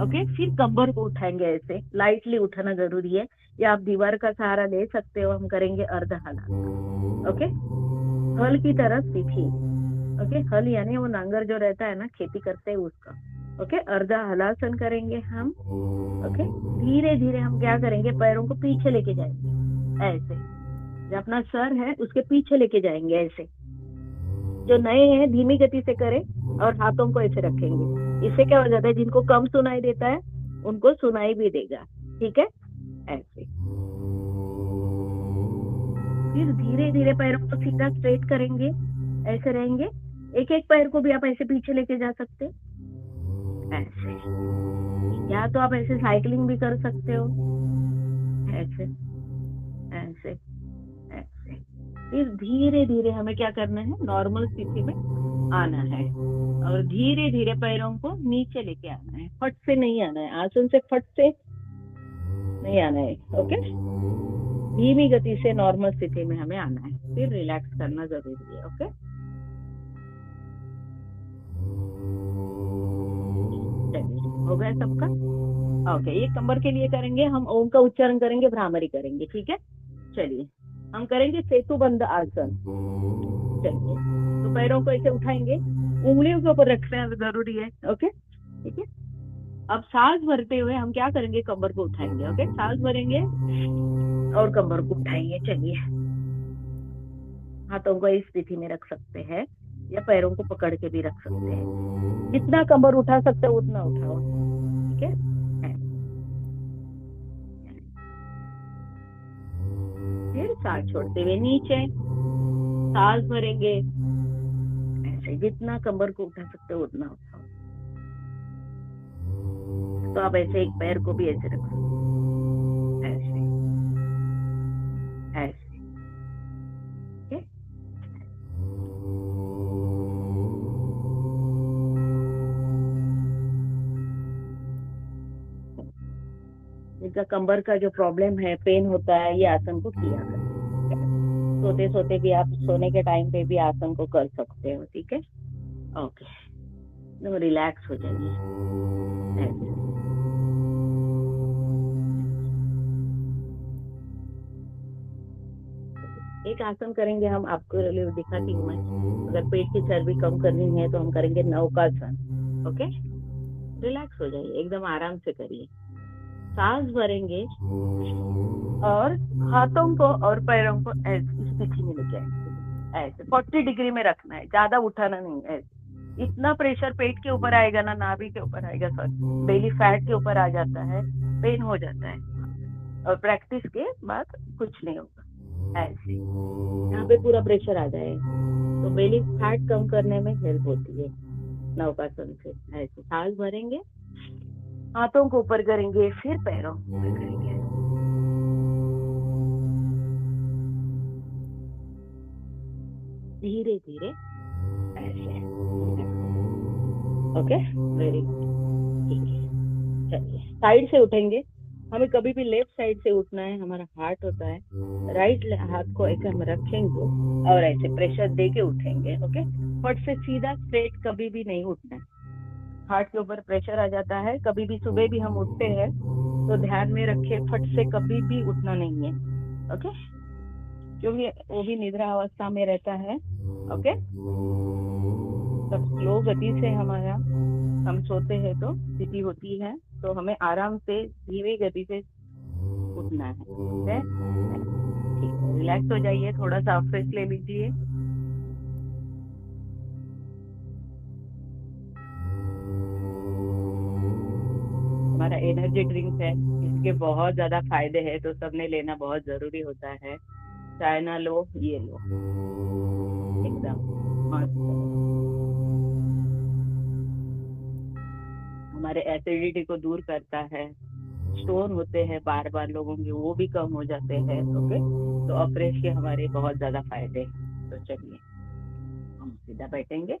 ओके, फिर कमर को उठाएंगे, ऐसे लाइटली उठाना जरूरी है, या आप दीवार का सहारा ले सकते हो। हम करेंगे अर्ध हलासन। ओके, हल की तरह सीखिए। ओके, हल यानी वो नांगर जो रहता है ना, खेती करते हैं उसका। ओके, अर्ध हलासन करेंगे हम। ओके, धीरे धीरे हम क्या करेंगे, पैरों को पीछे लेके जाएंगे, ऐसे जो अपना सर है उसके पीछे लेके जाएंगे। ऐसे जो नए हैं धीमी गति से करें और हाथों को ऐसे रखेंगे। इससे क्या हो जाता है, जिनको कम सुनाई देता है उनको सुनाई भी देगा। ठीक है, ऐसे फिर धीरे धीरे पैरों को सीधा स्ट्रेट करेंगे, ऐसे रहेंगे। एक एक पैर को भी आप ऐसे पीछे लेके जा सकते हो, ऐसे। या तो आप ऐसे साइकिलिंग भी कर सकते हो, ऐसे ऐसे ऐसे। फिर धीरे धीरे हमें क्या करना है, नॉर्मल स्थिति में आना है और धीरे धीरे पैरों को नीचे लेके आना है। फट से नहीं आना है, आसन से फट से नहीं आना है। ओके, धीमी गति से नॉर्मल स्थिति में हमें आना है, फिर रिलैक्स करना जरूरी है। ओके, हो गया सबका? ओके, ये कमर के लिए करेंगे हम, ओम का उच्चारण करेंगे, भ्रामरी करेंगे। ठीक है, चलिए हम करेंगे सेतुबंध आसन। चलिए, तो पैरों को ऐसे उठाएंगे, उंगलियों के ऊपर रखना जरूरी है। ओके, ठीक है। अब सांस भरते हुए हम क्या करेंगे, कमर को उठाएंगे। ओके, सांस भरेंगे और कमर को उठाएंगे। चलिए, हाथों को इस स्थिति में रख सकते हैं या पैरों को पकड़ के भी रख सकते हैं। जितना कमर उठा सकते हो उतना उठाओ। ठीक है, फिर सांस छोड़ते हुए नीचे सांस भरेंगे, ऐसे जितना कमर को उठा सकते हो उतना उठाओ। तो आप ऐसे एक पैर को भी ऐसे रखो, ऐसे ऐसे। जिनका कमर का जो प्रॉब्लम है, पेन होता है, ये आसन को किया करें। सोते सोते भी आप, सोने के टाइम पे भी आसन को कर सकते हो। ठीक है, ओके, एकदम रिलैक्स हो जाइए, ऐसे। एक आसन करेंगे हम, आपको दिखाती हूँ मैं। अगर पेट की चर्बी कम करनी है तो हम करेंगे नौकासन। ओके, रिलैक्स हो जाइए, एकदम आराम से करिए। सांस भरेंगे और हाथों को और पैरों को ऐसे इस स्थिति में लेके आएंगे, ऐसे 40 डिग्री में रखना है, ज्यादा उठाना नहीं है। इतना प्रेशर पेट के ऊपर आएगा ना, नाभि के ऊपर आएगा, सॉरी बेली फैट के ऊपर आ जाता है, पेन हो जाता है। और प्रैक्टिस के बाद कुछ नहीं होगा, ऐसे यहाँ पे पूरा प्रेशर आ जाए तो बेली फैट कम करने में हेल्प होती है नौकासन से। ऐसे सांस भरेंगे, हाथों को ऊपर करेंगे, फिर पैरों को ऊपर करेंगे, धीरे धीरे ऐसे। ओके, वेरी गुड, ठीक है। चलिए साइड से उठेंगे, हमें कभी भी लेफ्ट साइड से उठना है, हमारा हार्ट होता है। राइट हाथ को ऐसे हम रखेंगे और ऐसे प्रेशर दे के उठेंगे। ओके, फट से सीधा स्ट्रेट कभी भी नहीं उठना है, हार्ट के ऊपर प्रेशर आ जाता है। कभी भी सुबह भी हम उठते हैं तो ध्यान में रखे, फट से कभी भी उठना नहीं है। ओके, क्योंकि वो भी निद्रा अवस्था में रहता है। ओके, तब स्लो गति से हमारा हम सोते हैं तो स्थिति होती है, तो हमें आराम से धीमी गति से उठना है। ठीक है, ठीक है, रिलैक्स हो जाइए, थोड़ा सा फ्रेश ले लीजिए। हमारा एनर्जी ड्रिंक है, इसके बहुत ज्यादा फायदे हैं, तो सबने लेना बहुत जरूरी होता है। चाय ना लो, ये लो, एकदम मस्त। हमारे एसिडिटी को दूर करता है, स्टोन होते हैं बार बार लोगों के, वो भी कम हो जाते हैं। ओके, तो अफ्रेश के हमारे बहुत ज्यादा फायदे हैं। तो चलिए हम सीधा बैठेंगे,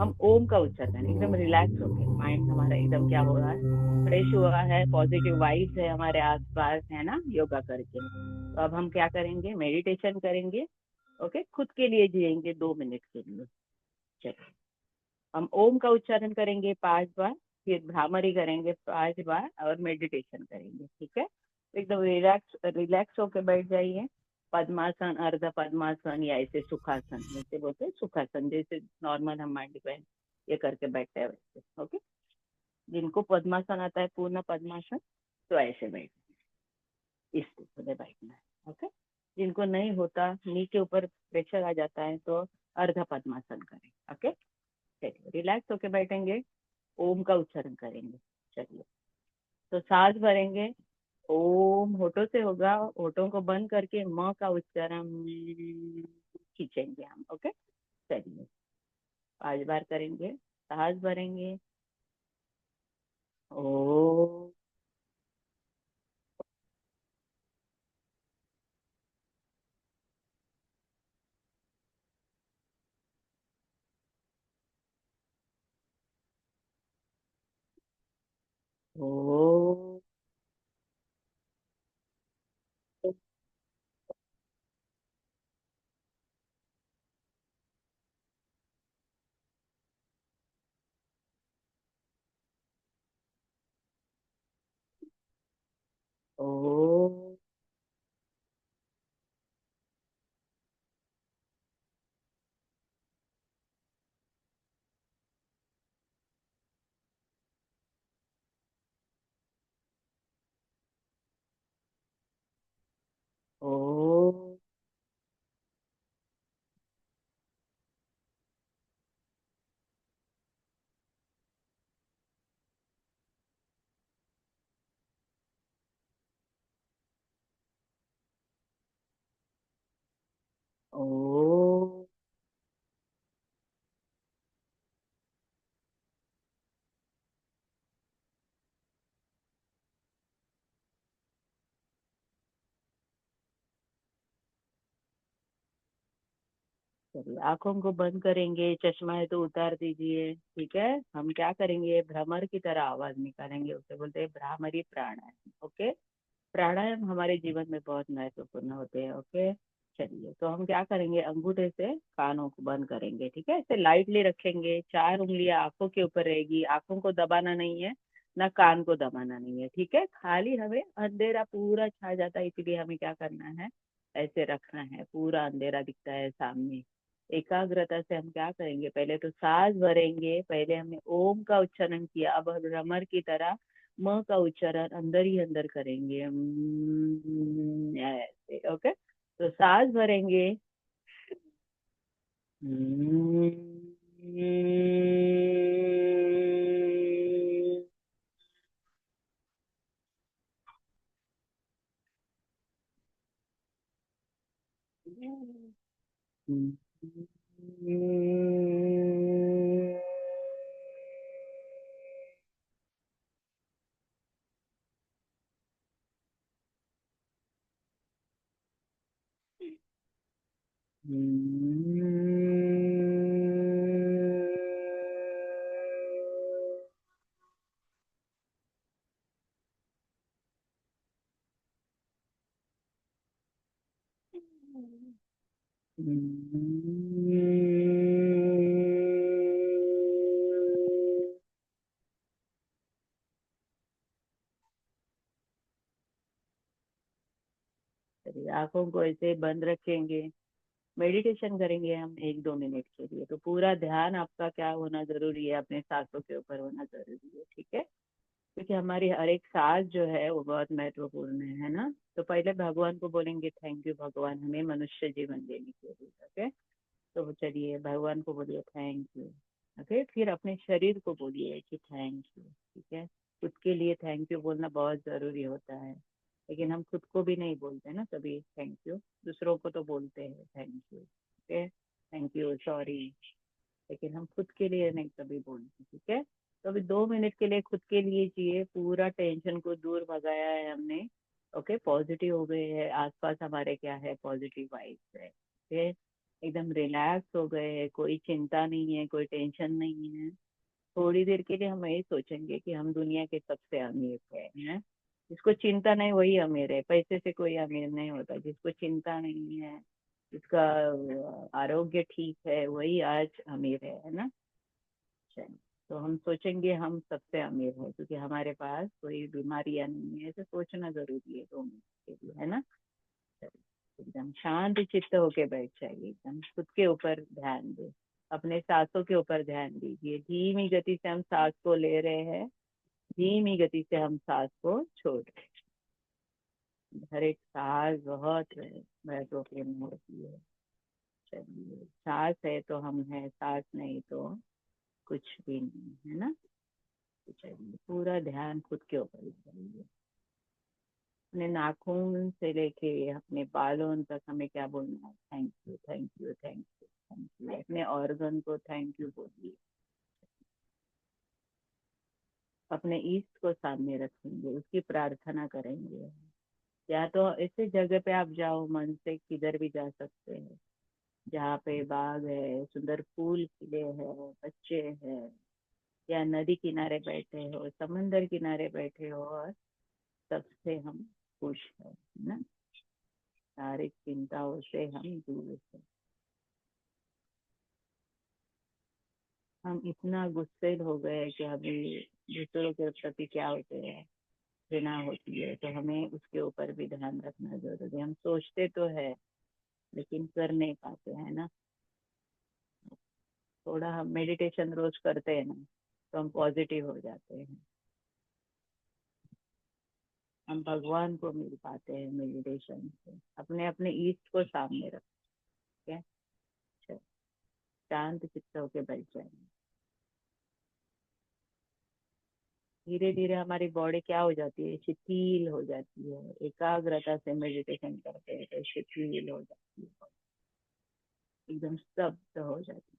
हम ओम का उच्चारण एकदम रिलैक्स होके, माइंड हमारा एकदम क्या हो रहा है, फ्रेश हुआ है, पॉजिटिव वाइब्स है हमारे आसपास, है ना, योगा करके। तो अब हम क्या करेंगे, मेडिटेशन करेंगे। ओके, खुद के लिए जिएंगे 2 मिनट के लिए। चलिए हम ओम का उच्चारण करेंगे 5 बार, फिर भ्रामरी करेंगे 5 बार और मेडिटेशन करेंगे। ठीक है, एकदम रिलैक्स रिलैक्स होके बैठ जाइए। पद्मासन, अर्ध पद्मासन या ऐसे सुखासन, जैसे बोलते हैं सुखासन, जैसे नॉर्मल हम माइंड पे ये करके बैठते हैं वैसे। ओके, जिनको पद्मासन आता है, पूर्ण पद्मासन, तो ऐसे बैठ, इस तरह बैठना है। ओके, जिनको नहीं होता, नी के ऊपर प्रेशर आ जाता है, तो अर्ध पद्मासन करें। ओके, चलिए रिलैक्स होके बैठेंगे, ओम का उच्चारण करेंगे। चलिए, तो सांस भरेंगे, ओम होठों से होगा, होठों को बंद करके म का उच्चारण खींचेंगे हम। ओके, चलिए 5 बार करेंगे, सांस भरेंगे, ओ, ओ, ओ, ओ, ओ, चलिए आंखों को बंद करेंगे, चश्मा है तो उतार दीजिए। ठीक है, हम क्या करेंगे, भ्रमर की तरह आवाज निकालेंगे, उसे बोलते हैं भ्रामरी प्राणायाम। ओके, प्राणायाम हमारे जीवन में बहुत महत्वपूर्ण होते हैं। ओके, चलिए तो हम क्या करेंगे, अंगूठे से कानों को बंद करेंगे। ठीक है, ऐसे लाइटली रखेंगे, 4 उंगलियां आंखों के ऊपर रहेगी, आंखों को दबाना नहीं है, ना कान को दबाना नहीं है। ठीक है, खाली हमें अंधेरा पूरा छा जाता है, इसलिए हमें क्या करना है, ऐसे रखना है, पूरा अंधेरा दिखता है सामने। एकाग्रता से हम क्या करेंगे, पहले तो सांस भरेंगे, पहले हमने ओम का उच्चारण किया, अब हम भ्रमर की तरह म का उच्चारण अंदर ही अंदर करेंगे, ऐसे। ओके, तो सांस भरेंगे। चलिए, आंखों को ऐसे बंद रखेंगे, मेडिटेशन करेंगे हम 1-2 मिनट के लिए। तो पूरा ध्यान आपका क्या होना जरूरी है, अपने सांसों के ऊपर होना जरूरी है, ठीक है। क्योंकि हमारी हर एक सांस जो है वो बहुत महत्वपूर्ण है ना। तो पहले भगवान को बोलेंगे, थैंक यू भगवान हमें मनुष्य जीवन देने के लिए। ओके, तो चलिए भगवान को बोलिए थैंक यू। ओके, फिर अपने शरीर को बोलिए कि थैंक यू, ठीक है। खुद के लिए थैंक यू बोलना बहुत जरूरी होता है, लेकिन हम खुद को भी नहीं बोलते ना कभी थैंक यू। दूसरों को तो बोलते हैं thank you, okay, thank you, sorry, लेकिन हम खुद के लिए नहीं कभी बोलते, ठीक है। तो अभी 2 मिनट के लिए खुद के लिए जिए, पूरा टेंशन को दूर भगाया है हमने। ओके, पॉजिटिव हो गए हैं, आसपास हमारे क्या है, पॉजिटिव वाइब्स है, ओके, एकदम रिलैक्स हो गए हैं, कोई चिंता नहीं है, कोई टेंशन नहीं है। थोड़ी देर के लिए हम यही सोचेंगे कि हम दुनिया के सबसे अमीर हैं। जिसको चिंता नहीं वही अमीर है, पैसे से कोई अमीर नहीं होता। जिसको चिंता नहीं है, जिसका आरोग्य ठीक है, वही आज अमीर है ना। चलिए, तो हम सोचेंगे हम सबसे अमीर है, क्योंकि हमारे पास कोई बीमारियां नहीं है। ऐसे सोचना जरूरी है 2 मिनट के लिए, है ना। चलिए, एकदम शांत चित्त होके बैठ जाइए, एकदम खुद के ऊपर ध्यान दे, अपने सांसों के ऊपर ध्यान दीजिए। धीमी गति से हम सांस को ले रहे हैं, धीमी गति से हम सांस को छोड़ रहे हैं। हर एक सांस बहुत महत्वपूर्ण होती है। चलिए, सांस है तो हम है, सांस नहीं तो कुछ भी नहीं, है ना। तो चलिए, पूरा ध्यान खुद के ऊपर लगाइए। अपने नाखून से लेके अपने बालों तक हमें क्या बोलना है, thank you, thank you, thank you, thank you. अपने ऑर्गन को थैंक यू बोलिए। अपने ईस्ट को सामने रखेंगे, उसकी प्रार्थना करेंगे। या तो ऐसे जगह पे आप जाओ, मन से किधर भी जा सकते हैं, जहाँ पे बाग है, सुंदर फूल खिले हैं, बच्चे हैं, या नदी किनारे बैठे हो, समंदर किनारे बैठे हो, और सबसे हम खुश हैं ना, सारी चिंताओं से हम दूर हैं। हम इतना गुस्सेल हो गए कि हमें दूसरों के प्रति क्या होते हैं, घृणा होती है। तो हमें उसके ऊपर भी ध्यान रखना जरूरी है। हम सोचते तो है, लेकिन कर नहीं पाते हैं ना। थोड़ा हम मेडिटेशन रोज करते हैं ना, तो हम पॉजिटिव हो जाते हैं। हम भगवान को मिल पाते हैं मेडिटेशन से। अपने अपने ईस्ट को सामने रखते हैं, शांत चित्त होके बैठ जाएंगे। धीरे धीरे हमारी बॉडी क्या हो जाती है, शिथिल हो जाती है। एकाग्रता से मेडिटेशन करते हैं तो शिथिल हो जाती है, एकदम स्तब्ध हो जाती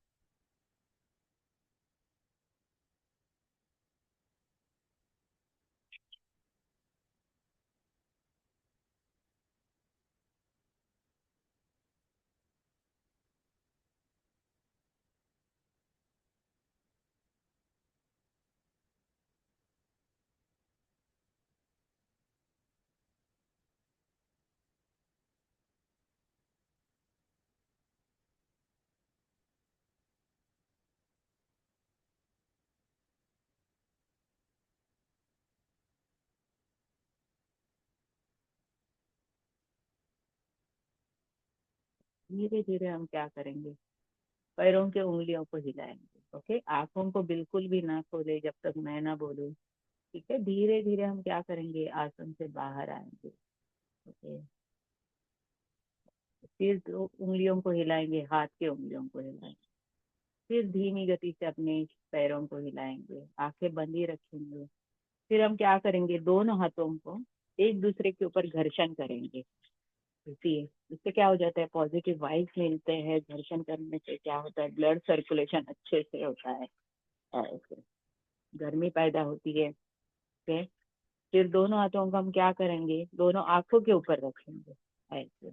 धीरे धीरे हम क्या करेंगे, पैरों के उंगलियों को हिलाएंगे। ओके, आंखों को बिल्कुल भी ना खोले जब तक मैं ना बोलूं। ठीक है, धीरे धीरे हम क्या करेंगे, आसन से बाहर आएंगे। ओके, फिर तो उंगलियों को हिलाएंगे, हाथ के उंगलियों को हिलाएंगे। फिर धीमी गति से अपने पैरों को हिलाएंगे, आंखें बंद ही रखेंगे। फिर हम क्या करेंगे, दोनों हाथों को एक दूसरे के ऊपर घर्षण करेंगे। इसी इससे क्या हो जाता है, पॉजिटिव वाइब्स मिलते हैं। घर्षण करने से क्या होता है, ब्लड सर्कुलेशन अच्छे से होता है, ऐसे गर्मी पैदा होती है। ओके, फिर दोनों हाथों को हम क्या करेंगे, दोनों आंखों के ऊपर रखेंगे ऐसे।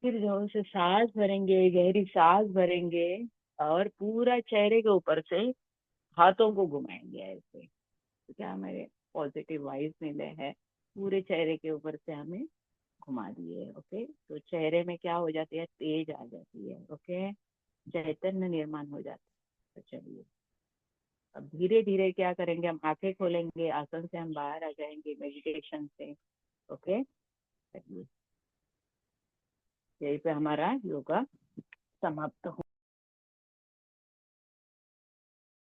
फिर जोर से सांस भरेंगे, गहरी सांस भरेंगे, और पूरा चेहरे के ऊपर से हाथों को घुमाएंगे ऐसे। तो क्या हमारे पॉजिटिव वाइब्स मिले हैं, पूरे चेहरे के ऊपर से हमें घुमा दिए। ओके, तो चेहरे में क्या हो जाती है, तेज आ जाती है। ओके, चैतन्य निर्माण हो जाता है। तो चलिए, अब धीरे धीरे क्या करेंगे, हम आंखें खोलेंगे, आसन से हम बाहर आ जाएंगे मेडिटेशन से। ओके, चलिए, यहीं पे हमारा योगा समाप्त हो।